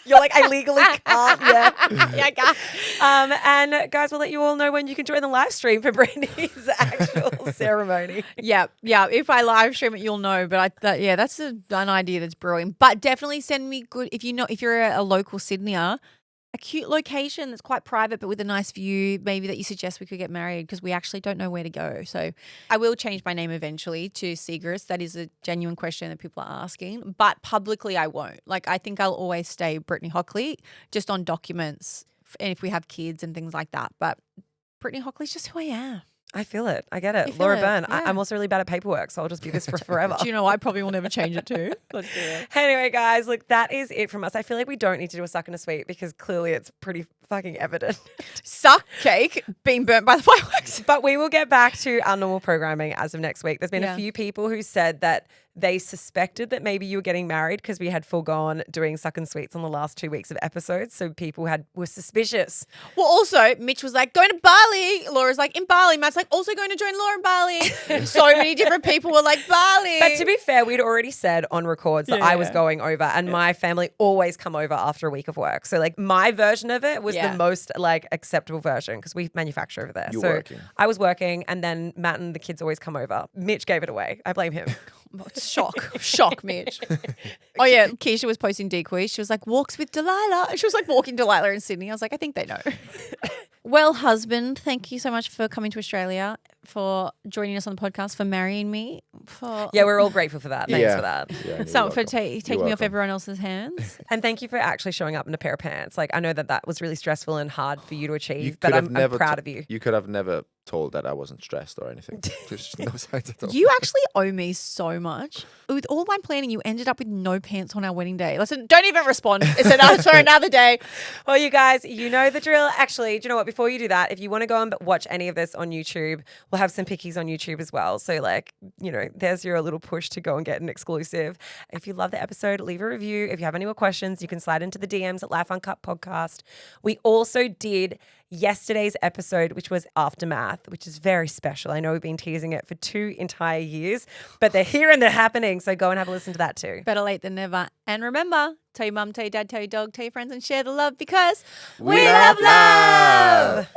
You're like, I legally can't yet. Yeah, guys. And guys, we'll let you all know when you can join the live stream for Brittany's actual ceremony. Yeah. If I live stream it, you'll know. But that's an idea that's brewing. But definitely send me good if you're a local Sydneyer, a cute location that's quite private but with a nice view, maybe that you suggest we could get married, because we actually don't know where to go. So I will change my name eventually to Siegrist. That is a genuine question that people are asking. But publicly I won't. Like, I think I'll always stay Brittany Hockley, just on documents and if we have kids and things like that. But Brittany Hockley's just who I am. I feel it. I get You it. feel Laura it, Byrne. yeah. I'm also really bad at paperwork, so I'll just be this for forever. Do you know I probably will never change it too? Let's do it. Anyway, guys, look, that is it from us. I feel like we don't need to do a suck and a sweet because clearly it's pretty fucking evident. Suck cake being burnt by the fireworks. But we will get back to our normal programming as of next week. There's been Yeah. a few people who said that they suspected that maybe you were getting married because we had foregone doing suck and sweets on the last 2 weeks of episodes. So people were suspicious. Well, also, Mitch was like, going to Bali. Laura's like, in Bali. Matt's like, also going to join Laura in Bali. So many different people were like, Bali. But to be fair, we'd already said on records that I was Yeah. going over, and my family always come over after a week of work. So like my version of it was Yeah. the most like acceptable version because we manufacture over there. You're so working. I was working, and then Matt and the kids always come over. Mitch gave it away. I blame him. Shock, Mitch. Oh, yeah. Keeshia was posting decoys. She was like, walks with Delilah. She was like walking Delilah in Sydney. I was like, I think they know. Well, husband, thank you so much for coming to Australia, for joining us on the podcast, for marrying me, for Yeah, we're all grateful for that. Thanks Yeah. for that. Yeah, you're so for welcome. taking You're me off welcome. everyone else's hands. And thank you for actually showing up in a pair of pants. Like I know that was really stressful and hard for you to achieve, You but could have I'm never proud of you. You could have never told that I wasn't stressed or anything. There's no signs at all. You actually owe me so much. With all my planning, you ended up with no pants on our wedding day. Listen, don't even respond. It's for another day. Well, you guys, you know the drill. Actually, do you know what? Before you do that, if you want to go and watch any of this on YouTube, we'll have some pickies on YouTube as well. So, like, you know, there's your little push to go and get an exclusive. If you love the episode, leave a review. If you have any more questions, you can slide into the DMs at Life Uncut Podcast. We also did yesterday's episode, which was Aftermath, which is very special. I know we've been teasing it for 2 entire years, but they're here and they're happening. So go and have a listen to that too. Better late than never. And remember, tell your mum, tell your dad, tell your dog, tell your friends, and share the love, because We love love.